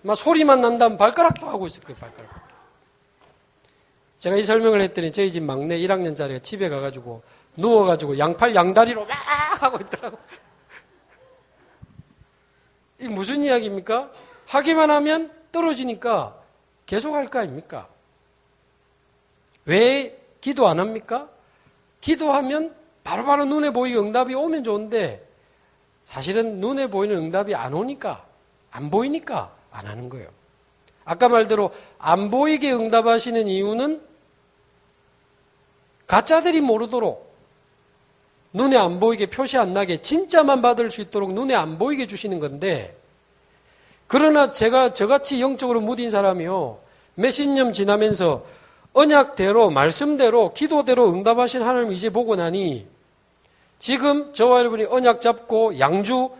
막 소리만 난다면 발가락도 하고 있을 거예요. 발가락. 제가 이 설명을 했더니 저희 집 막내 1학년짜리가 집에 가가지고 누워가지고 양팔 양다리로 막 하고 있더라고. 이게 무슨 이야기입니까? 하기만 하면 떨어지니까 계속 할 거 아닙니까? 왜 기도 안 합니까? 기도하면 바로바로 눈에 보이게 응답이 오면 좋은데 사실은 눈에 보이는 응답이 안 오니까 안 보이니까 안 하는 거예요. 아까 말대로 안 보이게 응답하시는 이유는 가짜들이 모르도록 눈에 안 보이게 표시 안 나게 진짜만 받을 수 있도록 눈에 안 보이게 주시는 건데 그러나 제가 저같이 영적으로 무딘 사람이요. 몇십 년 지나면서 언약대로 말씀대로 기도대로 응답하신 하나님 이제 보고 나니 지금 저와 여러분이 언약 잡고 양주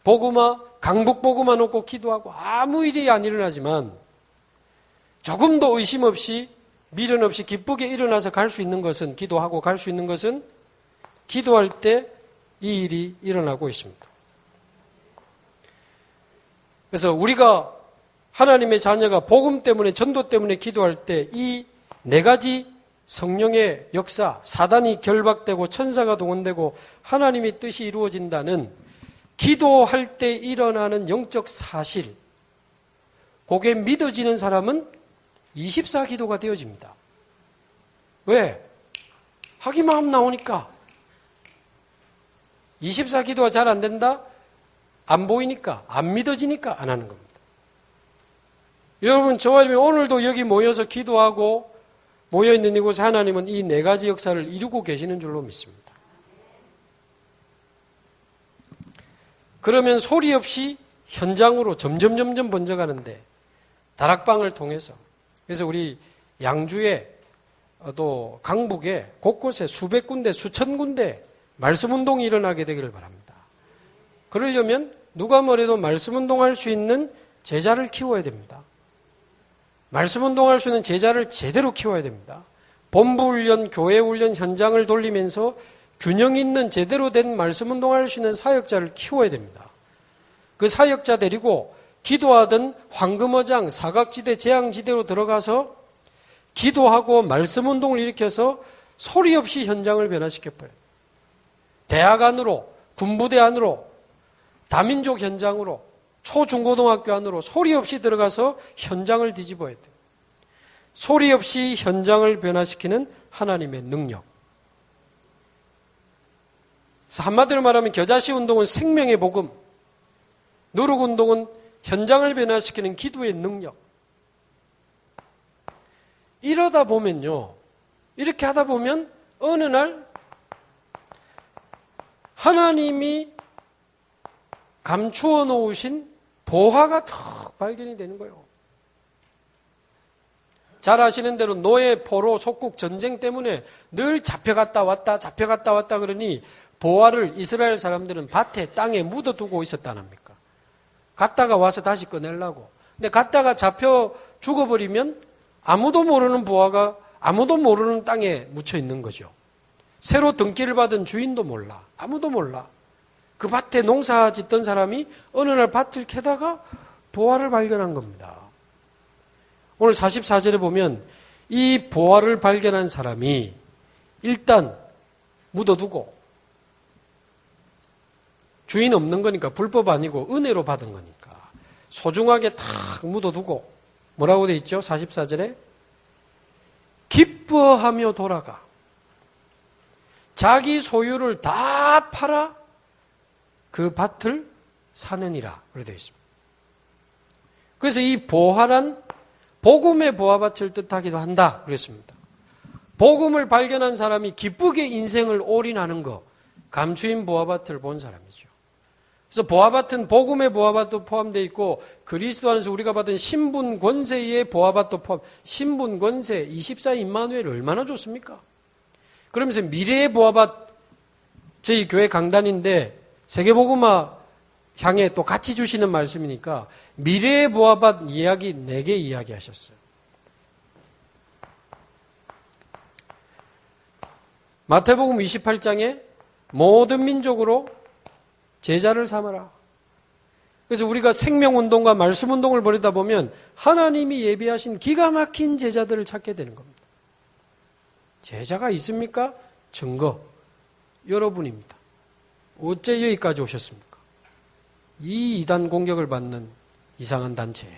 복음화 강북 복음화 놓고 기도하고 아무 일이 안 일어나지만 조금도 의심 없이 미련 없이 기쁘게 일어나서 갈 수 있는 것은 기도하고 갈 수 있는 것은 기도할 때 이 일이 일어나고 있습니다. 그래서 우리가 하나님의 자녀가 복음 때문에 전도 때문에 기도할 때 이 4가지 성령의 역사, 사단이 결박되고 천사가 동원되고 하나님의 뜻이 이루어진다는 기도할 때 일어나는 영적 사실, 그게 믿어지는 사람은 24기도가 되어집니다. 왜? 하기만 하면 나오니까. 24기도가 잘 안 된다? 안 보이니까, 안 믿어지니까 안 하는 겁니다. 여러분, 저와 오늘도 여기 모여서 기도하고 모여있는 이곳에 하나님은 이 네 가지 역사를 이루고 계시는 줄로 믿습니다. 그러면 소리 없이 현장으로 점점 번져가는데 다락방을 통해서, 그래서 우리 양주에 또 강북에 곳곳에 수백 군데 수천 군데 말씀 운동이 일어나게 되기를 바랍니다. 그러려면 누가 뭐래도 말씀 운동할 수 있는 제자를 키워야 됩니다. 말씀 운동할 수 있는 제자를 제대로 키워야 됩니다. 본부 훈련, 교회 훈련 현장을 돌리면서 균형 있는 제대로 된 말씀 운동할 수 있는 사역자를 키워야 됩니다. 그 사역자 데리고 기도하던 황금어장, 사각지대, 재앙지대로 들어가서 기도하고 말씀 운동을 일으켜서 소리 없이 현장을 변화시켜버려요. 대학 안으로, 군부대 안으로, 다민족 현장으로, 초중고등학교 안으로 소리 없이 들어가서 현장을 뒤집어야 돼요. 소리 없이 현장을 변화시키는 하나님의 능력. 그래서 한마디로 말하면 겨자씨 운동은 생명의 복음, 누룩 운동은 현장을 변화시키는 기도의 능력. 이러다 보면요, 이렇게 하다 보면 어느 날 하나님이 감추어 놓으신 보화가 탁 발견이 되는 거예요. 잘 아시는 대로 노예, 포로, 속국 전쟁 때문에 늘 잡혀갔다 왔다 그러니 보화를 이스라엘 사람들은 밭에 땅에 묻어두고 있었다랍니까? 갔다가 와서 다시 꺼내려고. 근데 갔다가 잡혀 죽어버리면 아무도 모르는 보화가 아무도 모르는 땅에 묻혀 있는 거죠. 새로 등기를 받은 주인도 몰라. 아무도 몰라. 그 밭에 농사 짓던 사람이 어느 날 밭을 캐다가 보화를 발견한 겁니다. 오늘 44절에 보면 이 보화를 발견한 사람이 일단 묻어두고, 주인 없는 거니까 불법 아니고 은혜로 받은 거니까 소중하게 탁 묻어두고, 뭐라고 돼 있죠? 44절에 기뻐하며 돌아가 자기 소유를 다 팔아 그 밭을 사느니라 그렇게 되어 있습니다. 그래서 이 보화란 복음의 보화밭을 뜻하기도 한다 그랬습니다. 복음을 발견한 사람이 기쁘게 인생을 올인하는 거, 감추인 보화밭을 본 사람이죠. 그래서 보화밭은 복음의 보화밭도 포함되어 있고 그리스도 안에서 우리가 받은 신분 권세의 보화밭도 포함. 신분 권세 24 임마누엘 얼마나 좋습니까? 그러면서 미래의 보화밭, 저희 교회 강단인데 세계복음화 향해 또 같이 주시는 말씀이니까 미래의 보화밭 이야기 4개 이야기하셨어요. 마태복음 28장에 모든 민족으로 제자를 삼아라. 그래서 우리가 생명운동과 말씀운동을 벌이다 보면 하나님이 예비하신 기가 막힌 제자들을 찾게 되는 겁니다. 제자가 있습니까? 증거, 여러분입니다. 어째 여기까지 오셨습니까? 이 이단 공격을 받는 이상한 단체에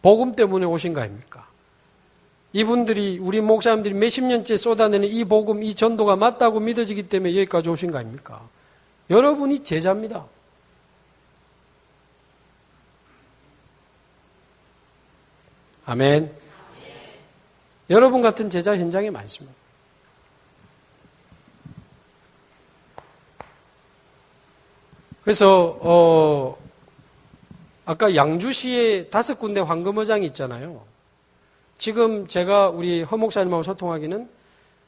복음 때문에 오신 거 아닙니까? 이분들이, 우리 목사님들이 몇십 년째 쏟아내는 이 복음, 이 전도가 맞다고 믿어지기 때문에 여기까지 오신 거 아닙니까? 여러분이 제자입니다. 아멘. 여러분 같은 제자 현장에 많습니다. 그래서 아까 양주시에 5군데 황금어장이 있잖아요. 지금 제가 우리 허 목사님하고 소통하기는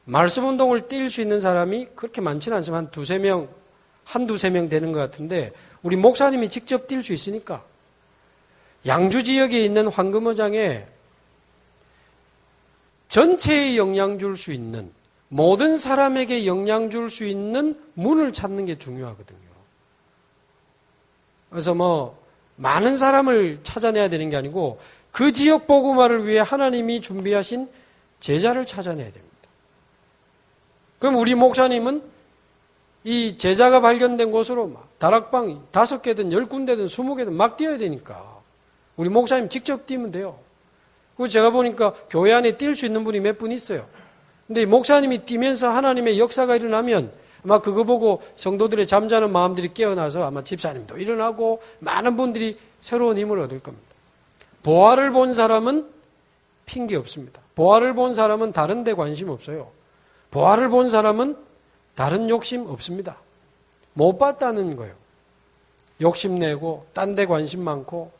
말씀운동을 뛸 수 있는 사람이 그렇게 많지는 않지만 한두 세 명 되는 것 같은데 우리 목사님이 직접 뛸 수 있으니까 양주 지역에 있는 황금어장에 전체에 영향 줄 수 있는, 모든 사람에게 영향 줄 수 있는 문을 찾는 게 중요하거든요. 그래서 많은 사람을 찾아내야 되는 게 아니고 그 지역 복음화를 위해 하나님이 준비하신 제자를 찾아내야 됩니다. 그럼 우리 목사님은 이 제자가 발견된 곳으로 다락방이 5개든 10군데든 20개든 막 뛰어야 되니까 우리 목사님 직접 뛰면 돼요. 그리고 제가 보니까 교회 안에 뛸 수 있는 분이 몇 분 있어요. 근데 목사님이 뛰면서 하나님의 역사가 일어나면 아마 그거 보고 성도들의 잠자는 마음들이 깨어나서 아마 집사님도 일어나고 많은 분들이 새로운 힘을 얻을 겁니다. 보화를 본 사람은 핑계 없습니다. 보화를 본 사람은 다른 데 관심 없어요. 보화를 본 사람은 다른 욕심 없습니다. 못 봤다는 거예요. 욕심내고 딴 데 관심 많고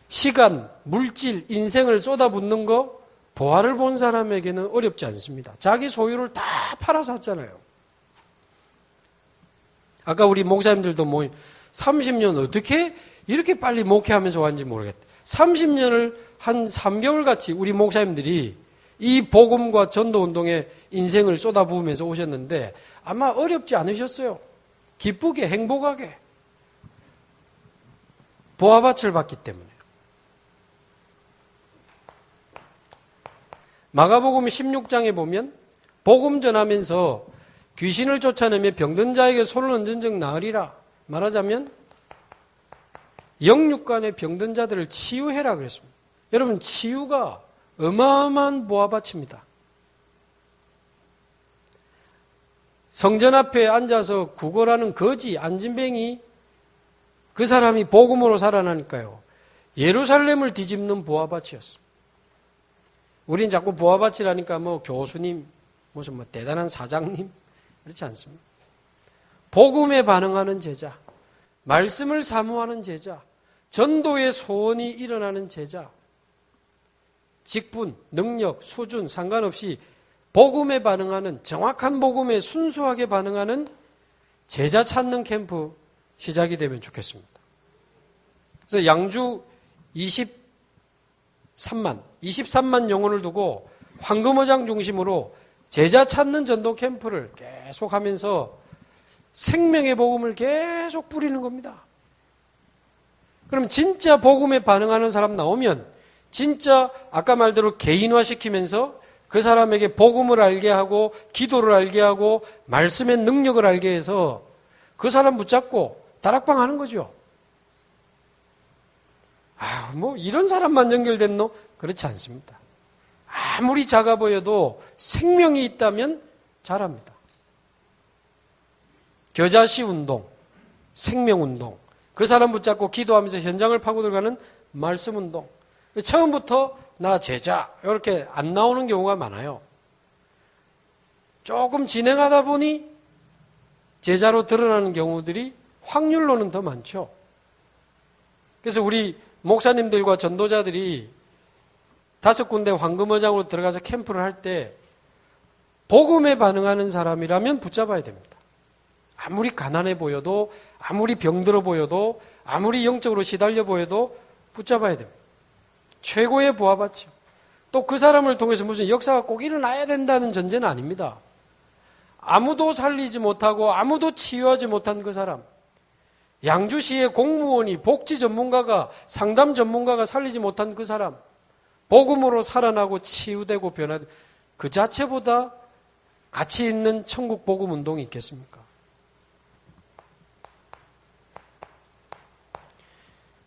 시간, 물질, 인생을 쏟아붓는 거 보화를 본 사람에게는 어렵지 않습니다. 자기 소유를 다 팔아샀잖아요. 아까 우리 목사님들도 30년 어떻게 이렇게 빨리 목회하면서 왔는지 모르겠다. 30년을 한 3개월 같이 우리 목사님들이 이 복음과 전도운동에 인생을 쏟아부으면서 오셨는데 아마 어렵지 않으셨어요. 기쁘게 행복하게 보화밭을 받기 때문에. 마가복음 16장에 보면 복음 전하면서 귀신을 쫓아내며 병든 자에게 손을 얹은 적 나으리라. 말하자면 영육간의 병든 자들을 치유해라 그랬습니다. 여러분, 치유가 어마어마한 보화밭입니다. 성전 앞에 앉아서 구걸하는 거지, 안진뱅이, 그 사람이 복음으로 살아나니까요. 예루살렘을 뒤집는 보화밭이었습니다. 우린 자꾸 보화밭이라니까 교수님, 무슨 대단한 사장님, 그렇지 않습니다. 복음에 반응하는 제자, 말씀을 사모하는 제자, 전도의 소원이 일어나는 제자, 직분, 능력, 수준 상관없이 복음에 반응하는, 정확한 복음에 순수하게 반응하는 제자 찾는 캠프 시작이 되면 좋겠습니다. 그래서 양주 23만 영혼을 두고 황금어장 중심으로 제자 찾는 전도 캠프를 계속 하면서 생명의 복음을 계속 뿌리는 겁니다. 그럼 진짜 복음에 반응하는 사람 나오면 진짜 아까 말대로 개인화시키면서 그 사람에게 복음을 알게 하고 기도를 알게 하고 말씀의 능력을 알게 해서 그 사람 붙잡고 다락방 하는 거죠. 이런 사람만 연결됐노? 그렇지 않습니다. 아무리 작아 보여도 생명이 있다면 잘합니다. 겨자씨 운동, 생명 운동, 그 사람 붙잡고 기도하면서 현장을 파고 들어가는 말씀 운동. 처음부터 나 제자 이렇게 안 나오는 경우가 많아요. 조금 진행하다 보니 제자로 드러나는 경우들이 확률로는 더 많죠. 그래서 우리 목사님들과 전도자들이 5군데 황금어장으로 들어가서 캠프를 할 때 복음에 반응하는 사람이라면 붙잡아야 됩니다. 아무리 가난해 보여도, 아무리 병들어 보여도, 아무리 영적으로 시달려 보여도 붙잡아야 됩니다. 최고의 보아받죠. 또 그 사람을 통해서 무슨 역사가 꼭 일어나야 된다는 전제는 아닙니다. 아무도 살리지 못하고 아무도 치유하지 못한 그 사람, 양주시의 공무원이, 복지 전문가가, 상담 전문가가 살리지 못한 그 사람, 복음으로 살아나고 치유되고 변화되고, 그 자체보다 가치 있는 천국 복음 운동이 있겠습니까?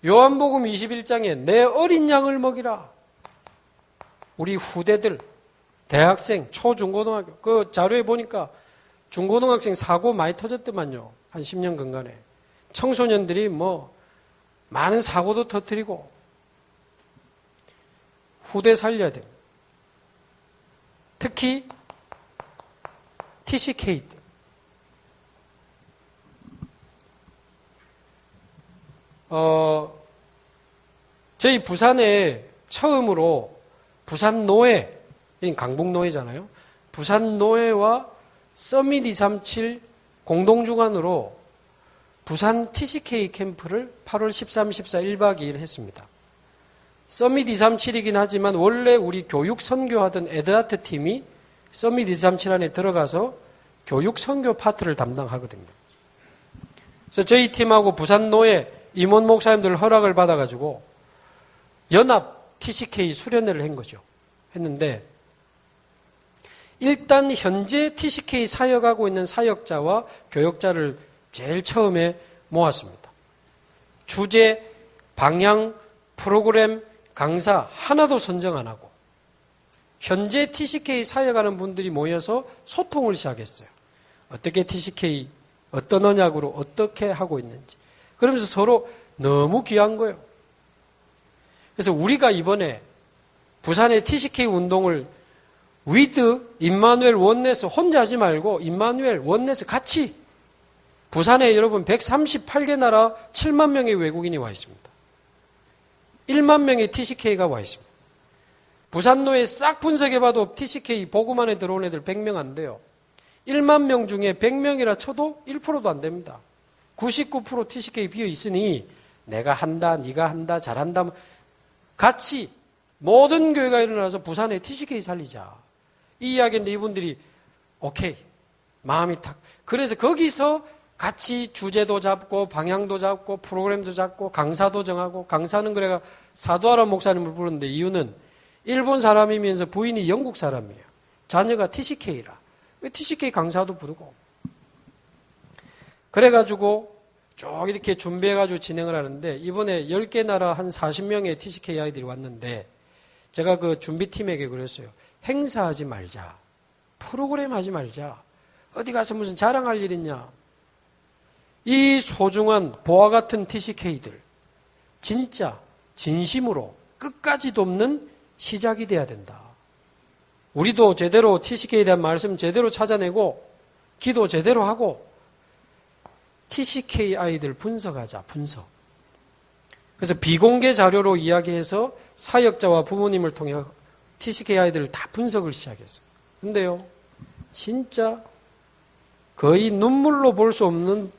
요한복음 21장에 내 어린 양을 먹이라. 우리 후대들, 대학생, 초중고등학교, 그 자료에 보니까 중고등학생 사고 많이 터졌더만요. 한 10년 근간에. 청소년들이 많은 사고도 터뜨리고 후대 살려야 됩니다. 특히 TCK 때. 저희 부산에 처음으로 부산 노회, 강북 노회잖아요. 부산 노회와 서밋 237 공동주관으로 부산 TCK 캠프를 8월 13, 14, 1박 2일 했습니다. 서밋 237이긴 하지만 원래 우리 교육 선교하던 에드하트 팀이 서밋 237 안에 들어가서 교육 선교 파트를 담당하거든요. 그래서 저희 팀하고 부산 노회 임원 목사님들 허락을 받아가지고 연합 TCK 수련회를 한 거죠. 했는데 일단 현재 TCK 사역하고 있는 사역자와 교역자를 제일 처음에 모았습니다. 주제, 방향, 프로그램, 강사 하나도 선정 안 하고 현재 TCK 사역하는 분들이 모여서 소통을 시작했어요. 어떻게 TCK, 어떤 언약으로 어떻게 하고 있는지. 그러면서 서로 너무 귀한 거예요. 그래서 우리가 이번에 부산의 TCK 운동을 위드 임마누엘 원네스 혼자 하지 말고 임마누엘 원네스 같이 부산에 여러분 138개 나라 7만 명의 외국인이 와 있습니다. 1만 명의 TCK가 와 있습니다. 부산로에 싹 분석해봐도 TCK 보금 안에 들어온 애들 100명 안 돼요. 1만 명 중에 100명이라 쳐도 1%도 안 됩니다. 99% TCK 비어 있으니 내가 한다, 네가 한다, 잘한다. 같이 모든 교회가 일어나서 부산에 TCK 살리자. 이 이야기인데 이분들이 오케이. 마음이 탁. 그래서 거기서 같이 주제도 잡고 방향도 잡고 프로그램도 잡고 강사도 정하고 강사는 그래가 사도하라 목사님을 부르는데 이유는 일본 사람이면서 부인이 영국 사람이에요. 자녀가 TCK라. 왜 TCK 강사도 부르고. 그래가지고 쭉 이렇게 준비해가지고 진행을 하는데 이번에 10개 나라 한 40명의 TCK 아이들이 왔는데 제가 그 준비팀에게 그랬어요. 행사하지 말자. 프로그램 하지 말자. 어디 가서 무슨 자랑할 일 있냐. 이 소중한 보아 같은 TCK들 진짜 진심으로 끝까지 돕는 시작이 돼야 된다. 우리도 제대로 TCK에 대한 말씀 제대로 찾아내고 기도 제대로 하고 TCK 아이들 분석하자. 분석. 그래서 비공개 자료로 이야기해서 사역자와 부모님을 통해 TCK 아이들을 다 분석을 시작했어요. 근데요, 진짜 거의 눈물로 볼 수 없는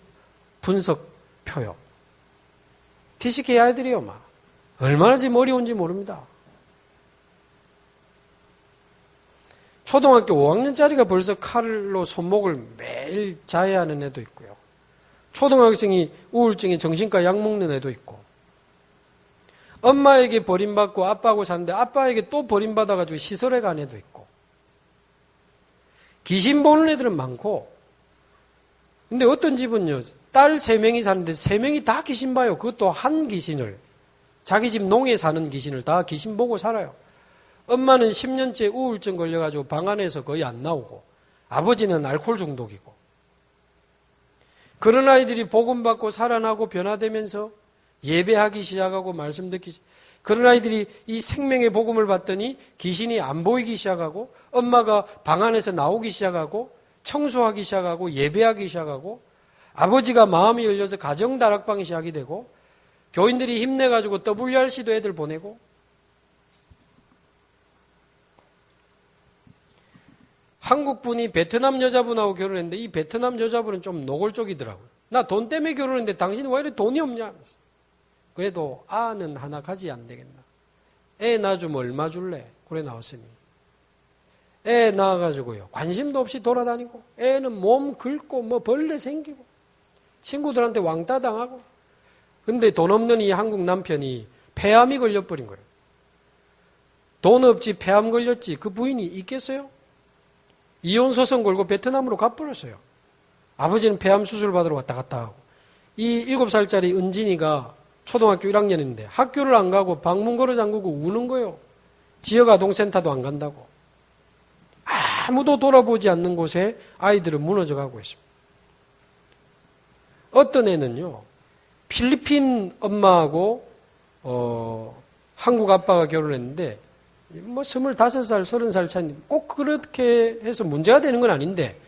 분석표요. TCK 아이들이요, 막. 얼마나 지금 어려운지 모릅니다. 초등학교 5학년짜리가 벌써 칼로 손목을 매일 자해하는 애도 있고요. 초등학생이 우울증에 정신과 약 먹는 애도 있고. 엄마에게 버림받고 아빠하고 사는데 아빠에게 또 버림받아가지고 시설에 간 애도 있고. 귀신 보는 애들은 많고. 근데 어떤 집은요, 딸 3명이 사는데 3명이 다 귀신 봐요. 그것도 한 귀신을. 자기 집 농에 사는 귀신을 다 귀신 보고 살아요. 엄마는 10년째 우울증 걸려가지고 방 안에서 거의 안 나오고, 아버지는 알코올 중독이고. 그런 아이들이 복음받고 살아나고 변화되면서 예배하기 시작하고 말씀 듣기 시작하고, 그런 아이들이 이 생명의 복음을 받더니 귀신이 안 보이기 시작하고, 엄마가 방 안에서 나오기 시작하고, 청소하기 시작하고, 예배하기 시작하고, 아버지가 마음이 열려서 가정 다락방이 시작이 되고, 교인들이 힘내가지고 WRC도 애들 보내고. 한국 분이 베트남 여자분하고 결혼했는데 이 베트남 여자분은 좀 노골적이더라고요. 나 돈 때문에 결혼했는데 당신이 왜 이렇게 돈이 없냐? 그래도 아는 하나 가지 안 되겠나? 애 낳아주면 얼마 줄래? 그래 나왔으니. 애 낳아가지고요. 관심도 없이 돌아다니고, 애는 몸 긁고, 뭐 벌레 생기고, 친구들한테 왕따 당하고. 근데 돈 없는 이 한국 남편이 폐암이 걸려버린 거예요. 돈 없지 폐암 걸렸지 그 부인이 있겠어요? 이혼 소송 걸고 베트남으로 가버렸어요. 아버지는 폐암 수술 받으러 왔다 갔다 하고. 이 7살짜리 은진이가 초등학교 1학년인데 학교를 안 가고 방문 걸어 잠그고 우는 거예요. 지역 아동센터도 안 간다고. 아무도 돌아보지 않는 곳에 아이들은 무너져 가고 있습니다. 어떤 애는요, 필리핀 엄마하고 한국 아빠가 결혼했는데 뭐 25살, 30살 차이 꼭 그렇게 해서 문제가 되는 건 아닌데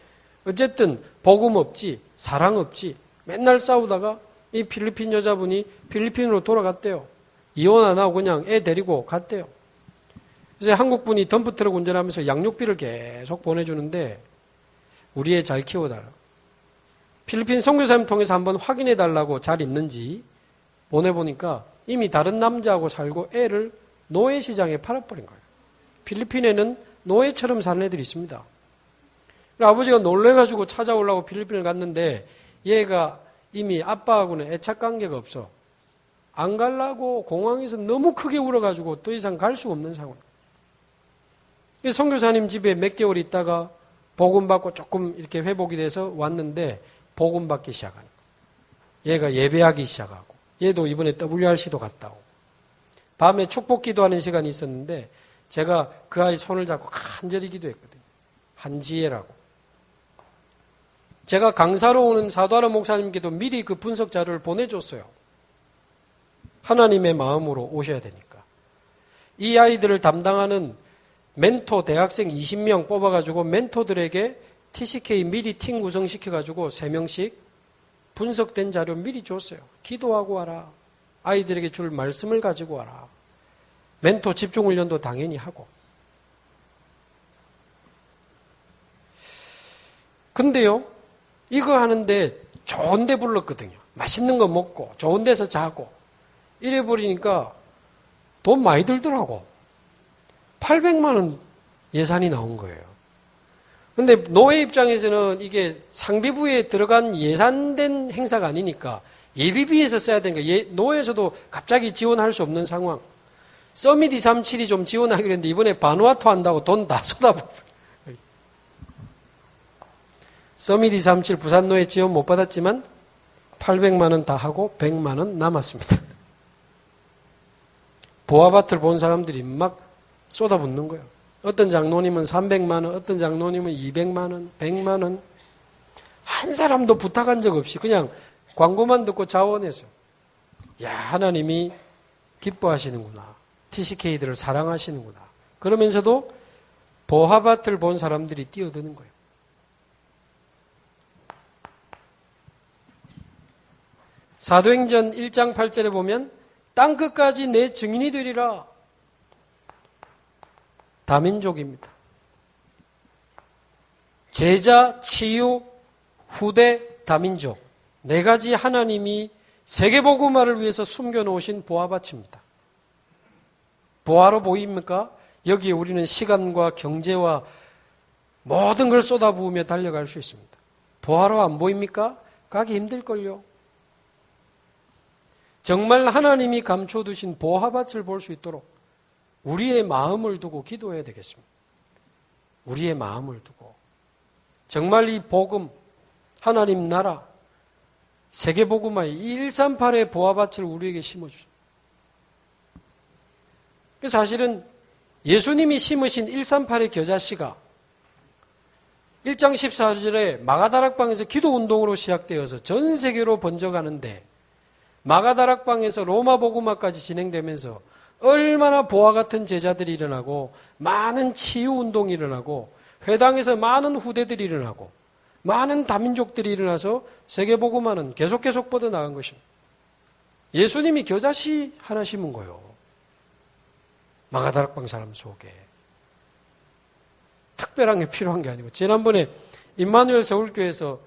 어쨌든 복음 없지, 사랑 없지, 맨날 싸우다가 이 필리핀 여자분이 필리핀으로 돌아갔대요. 이혼 안 하고 그냥 애 데리고 갔대요. 그래서 한국 분이 덤프트럭 운전하면서 양육비를 계속 보내주는데 우리 애 잘 키워달라. 필리핀 선교사님 통해서 한번 확인해 달라고 잘 있는지 보내보니까 이미 다른 남자하고 살고 애를 노예시장에 팔아버린 거예요. 필리핀에는 노예처럼 사는 애들이 있습니다. 아버지가 놀래가지고 찾아오려고 필리핀을 갔는데 얘가 이미 아빠하고는 애착관계가 없어. 안 가려고 공항에서 너무 크게 울어가지고 더 이상 갈 수가 없는 상황. 선교사님 집에 몇 개월 있다가 복음 받고 조금 이렇게 회복이 돼서 왔는데 복음 받기 시작하는 거예요. 얘가 예배하기 시작하고, 얘도 이번에 WRC도 갔다 오고. 밤에 축복 기도하는 시간이 있었는데 제가 그 아이 손을 잡고 간절히 기도했거든요. 한지혜라고. 제가 강사로 오는 사도하라 목사님께도 미리 그 분석 자료를 보내줬어요. 하나님의 마음으로 오셔야 되니까. 이 아이들을 담당하는 멘토 대학생 20명 뽑아가지고 멘토들에게 TCK 미리 팀 구성시켜가지고 3명씩 분석된 자료 미리 줬어요. 기도하고 와라. 아이들에게 줄 말씀을 가지고 와라. 멘토 집중훈련도 당연히 하고. 근데요, 이거 하는데 좋은 데 불렀거든요. 맛있는 거 먹고 좋은 데서 자고 이래버리니까 돈 많이 들더라고. 800만 원 예산이 나온 거예요. 근데 노예 입장에서는 이게 상비부에 들어간 예산된 행사가 아니니까 예비비에서 써야 되니까 노예에서도 갑자기 지원할 수 없는 상황. 서밋 237이 좀 지원하기로 했는데 이번에 바누아투 한다고 돈 다 쏟아부어. 서밋 237 부산노예 지원 못 받았지만 800만 원 다 하고 100만 원 남았습니다. 보아밭을 본 사람들이 막 쏟아붓는 거예요. 어떤 장로님은 300만 원, 어떤 장로님은 200만 원, 100만 원. 한 사람도 부탁한 적 없이 그냥 광고만 듣고 자원해서 야, 하나님이 기뻐하시는구나. TCK들을 사랑하시는구나. 그러면서도 보아밭을 본 사람들이 뛰어드는 거예요. 사도행전 1장 8절에 보면 땅끝까지 내 증인이 되리라. 다민족입니다. 제자, 치유, 후대, 다민족. 4가지 하나님이 세계복음화를 위해서 숨겨놓으신 보아밭입니다. 보아로 보입니까? 여기에 우리는 시간과 경제와 모든 걸 쏟아부으며 달려갈 수 있습니다. 보아로 안 보입니까? 가기 힘들걸요. 정말 하나님이 감춰두신 보화밭을 볼 수 있도록 우리의 마음을 두고 기도해야 되겠습니다. 우리의 마음을 두고 정말 이 복음, 하나님 나라, 세계복음화의 138의 보화밭을 우리에게 심어주십니다. 사실은 예수님이 심으신 138의 겨자씨가 1장 14절에 마가다락방에서 기도운동으로 시작되어서 전 세계로 번져가는데 마가다락방에서 로마 복음화까지 진행되면서 얼마나 보아 같은 제자들이 일어나고 많은 치유운동이 일어나고 회당에서 많은 후대들이 일어나고 많은 다민족들이 일어나서 세계복음화는 계속 뻗어나간 것입니다. 예수님이 겨자씨 하나 심은 거예요. 마가다락방 사람 속에. 특별한 게 필요한 게 아니고 지난번에 임마누엘 서울교회에서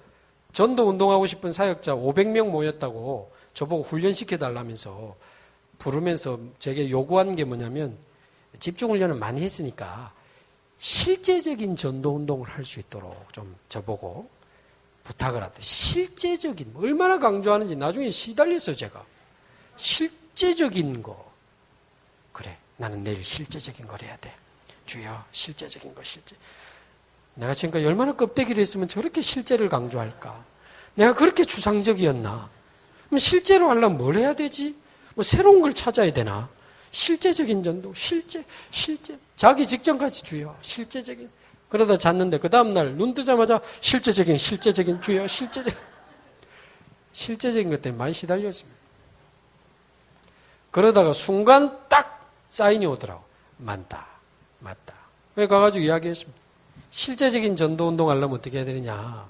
전도 운동하고 싶은 사역자 500명 모였다고 저보고 훈련시켜달라면서 부르면서 제게 요구한 게 뭐냐면 집중훈련을 많이 했으니까 실제적인 전도운동을 할 수 있도록 좀 저보고 부탁을 하대. 실제적인, 얼마나 강조하는지 나중에 시달렸어요, 제가. 실제적인 거. 그래, 나는 내일 실제적인 걸 해야 돼. 주여, 실제적인 거, 실제. 내가 지금까지 얼마나 껍데기를 했으면 저렇게 실제를 강조할까? 내가 그렇게 추상적이었나? 그럼 실제로 하려면 뭘 해야 되지? 뭐 새로운 걸 찾아야 되나? 실제적인 전도, 실제. 자기 직전까지 주여, 실제적인. 그러다 잤는데 그 다음날 눈 뜨자마자 실제적인 주여, 실제적인 것 때문에 많이 시달렸습니다. 그러다가 순간 딱 사인이 오더라고. 맞다. 그래서 가가지고 이야기했습니다. 실제적인 전도 운동 하려면 어떻게 해야 되느냐.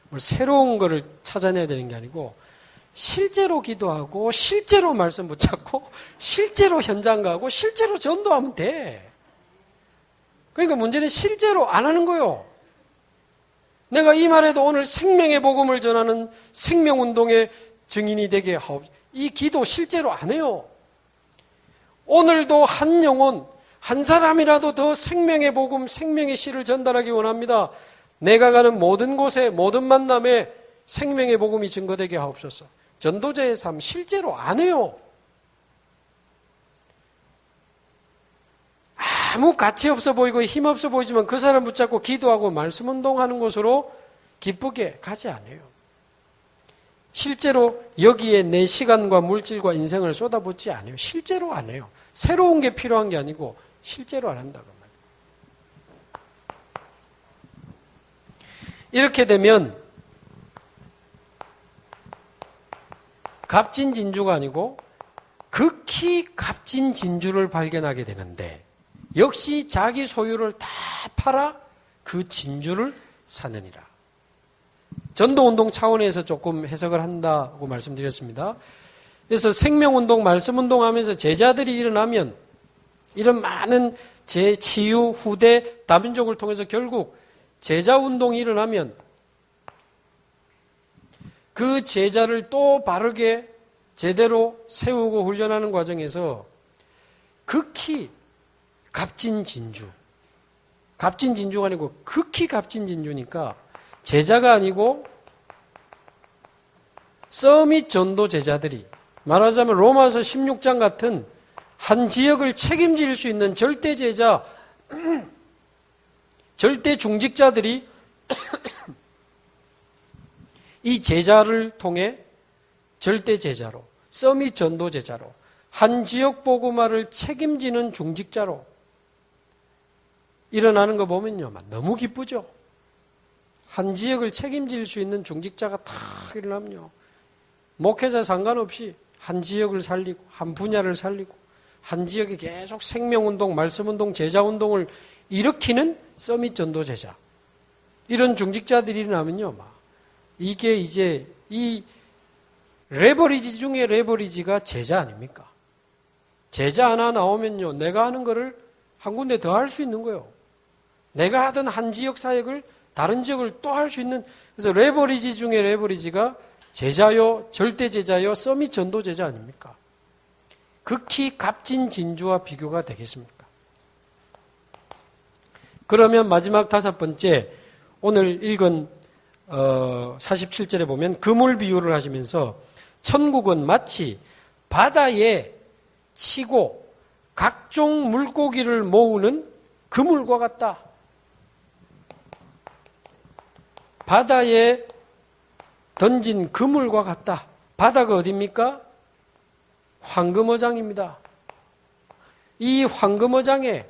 뭘 새로운 거를 찾아내야 되는 게 아니고 실제로 기도하고 실제로 말씀 붙잡고 실제로 현장 가고 실제로 전도하면 돼. 그러니까 문제는 실제로 안 하는 거예요. 내가 이 말에도 오늘 생명의 복음을 전하는 생명운동의 증인이 되게 하옵소서. 이 기도 실제로 안 해요. 오늘도 한 영혼, 한 사람이라도 더 생명의 복음, 생명의 씨를 전달하기 원합니다. 내가 가는 모든 곳에, 모든 만남에 생명의 복음이 증거되게 하옵소서. 전도자의 삶 실제로 안 해요. 아무 가치 없어 보이고 힘 없어 보이지만 그 사람 붙잡고 기도하고 말씀 운동하는 곳으로 기쁘게 가지 않아요. 실제로 여기에 내 시간과 물질과 인생을 쏟아붓지 않아요. 실제로 안 해요. 새로운 게 필요한 게 아니고 실제로 안 한다고 말이에요. 이렇게 되면 값진 진주가 아니고 극히 값진 진주를 발견하게 되는데 역시 자기 소유를 다 팔아 그 진주를 사느니라. 전도운동 차원에서 조금 해석을 한다고 말씀드렸습니다. 그래서 생명운동, 말씀운동 하면서 제자들이 일어나면 이런 많은 치유, 후대, 다민족을 통해서 결국 제자운동이 일어나면 그 제자를 또 바르게 제대로 세우고 훈련하는 과정에서 극히 값진 진주가 아니고 극히 값진 진주니까 제자가 아니고 서밋 전도 제자들이 말하자면 로마서 16장 같은 한 지역을 책임질 수 있는 절대 제자, 절대 중직자들이 이 제자를 통해 절대 제자로, 서밋 전도 제자로, 한 지역 복음화를 책임지는 중직자로 일어나는 거 보면요, 너무 기쁘죠. 한 지역을 책임질 수 있는 중직자가 탁 일어나면요, 목회자 상관없이 한 지역을 살리고, 한 분야를 살리고, 한 지역에 계속 생명운동, 말씀운동, 제자운동을 일으키는 서밋 전도 제자. 이런 중직자들이 일어나면요, 이게 이제 이 레버리지 중에 레버리지가 제자 아닙니까? 제자 하나 나오면요, 내가 하는 거를 한 군데 더 할 수 있는 거예요. 내가 하던 한 지역 사역을 다른 지역을 또 할 수 있는, 그래서 레버리지 중에 레버리지가 제자요, 절대 제자요, 서밋 전도 제자 아닙니까? 극히 값진 진주와 비교가 되겠습니까? 그러면 마지막 다섯 번째, 오늘 읽은 47절에 보면 그물 비유를 하시면서 천국은 마치 바다에 치고 각종 물고기를 모으는 그물과 같다. 바다에 던진 그물과 같다. 바다가 어디입니까? 황금어장입니다. 이 황금어장에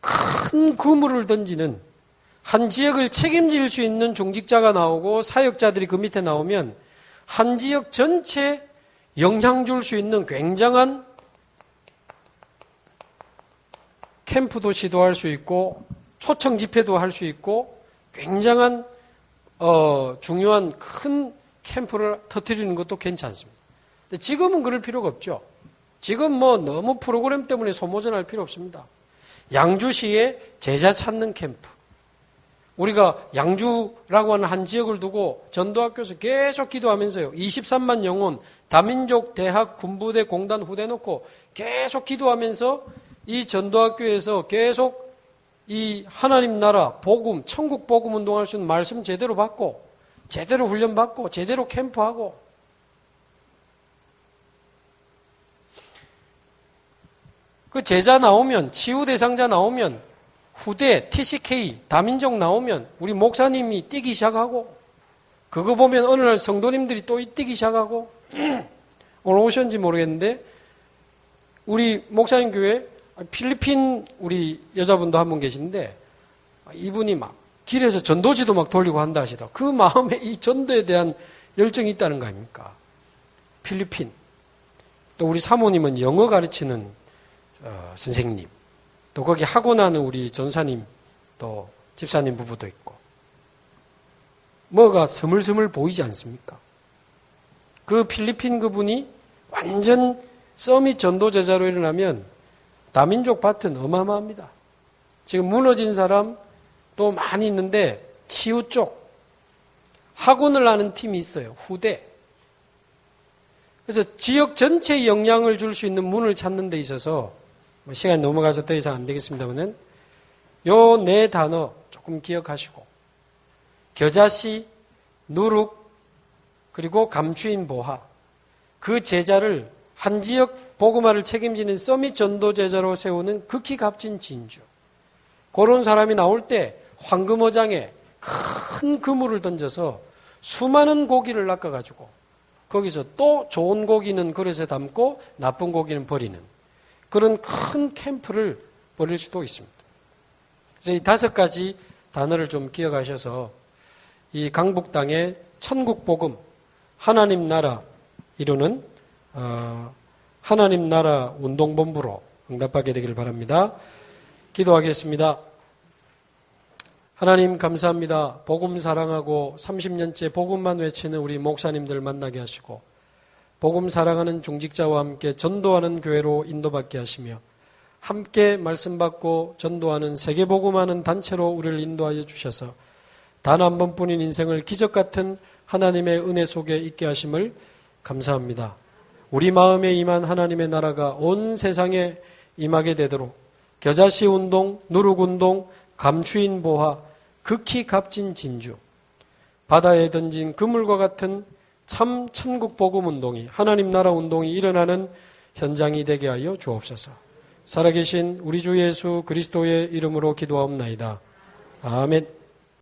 큰 그물을 던지는 한 지역을 책임질 수 있는 중직자가 나오고 사역자들이 그 밑에 나오면 한 지역 전체에 영향 줄 수 있는 굉장한 캠프도 시도할 수 있고 초청 집회도 할 수 있고 굉장한 중요한 큰 캠프를 터뜨리는 것도 괜찮습니다. 근데 지금은 그럴 필요가 없죠. 지금 너무 프로그램 때문에 소모전할 필요 없습니다. 양주시에 제자 찾는 캠프. 우리가 양주라고 하는 한 지역을 두고 전도학교에서 계속 기도하면서요. 23만 영혼, 다민족 대학 군부대 공단 후대 놓고 계속 기도하면서 이 전도학교에서 계속 이 하나님 나라 복음, 천국 복음 운동할 수 있는 말씀 제대로 받고 제대로 훈련받고 제대로 캠프하고 그 제자 나오면 치유 대상자 나오면 후대, TCK, 다민족 나오면 우리 목사님이 뛰기 시작하고 그거 보면 어느 날 성도님들이 또 뛰기 시작하고 오늘 오셨는지 모르겠는데 우리 목사님 교회 필리핀 우리 여자분도 한 분 계신데 이분이 막 길에서 전도지도 막 돌리고 한다 하시더라고요. 그 마음에 이 전도에 대한 열정이 있다는 거 아닙니까? 필리핀. 또 우리 사모님은 영어 가르치는 선생님. 또 거기 학원하는 우리 전사님, 또 집사님 부부도 있고. 뭐가 스물스물 보이지 않습니까? 그 필리핀 그분이 완전 서밋 전도 제자로 일어나면 다민족 밭은 어마어마합니다. 지금 무너진 사람도 많이 있는데 치유 쪽 학원을 하는 팀이 있어요. 후대. 그래서 지역 전체에 영향을 줄 수 있는 문을 찾는 데 있어서 시간이 넘어가서 더 이상 안 되겠습니다만은 요 네 단어 조금 기억하시고 겨자씨, 누룩, 그리고 감추인 보화 그 제자를 한 지역 복음화를 책임지는 서밋 전도 제자로 세우는 극히 값진 진주 그런 사람이 나올 때 황금어장에 큰 그물을 던져서 수많은 고기를 낚아가지고 거기서 또 좋은 고기는 그릇에 담고 나쁜 고기는 버리는 그런 큰 캠프를 벌일 수도 있습니다. 그래서 이 5가지 단어를 좀 기억하셔서 이 강북 땅의 천국 복음, 하나님 나라 이루는 하나님 나라 운동본부로 응답하게 되기를 바랍니다. 기도하겠습니다. 하나님 감사합니다. 복음 사랑하고 30년째 복음만 외치는 우리 목사님들 만나게 하시고 복음 사랑하는 중직자와 함께 전도하는 교회로 인도받게 하시며 함께 말씀 받고 전도하는 세계복음하는 단체로 우리를 인도하여 주셔서 단 한 번뿐인 인생을 기적 같은 하나님의 은혜 속에 있게 하심을 감사합니다. 우리 마음에 임한 하나님의 나라가 온 세상에 임하게 되도록 겨자씨 운동, 누룩운동, 감추인 보화, 극히 값진 진주, 바다에 던진 그물과 같은 참 천국 복음 운동이 하나님 나라 운동이 일어나는 현장이 되게 하여 주옵소서. 살아계신 우리 주 예수 그리스도의 이름으로 기도하옵나이다. 아멘.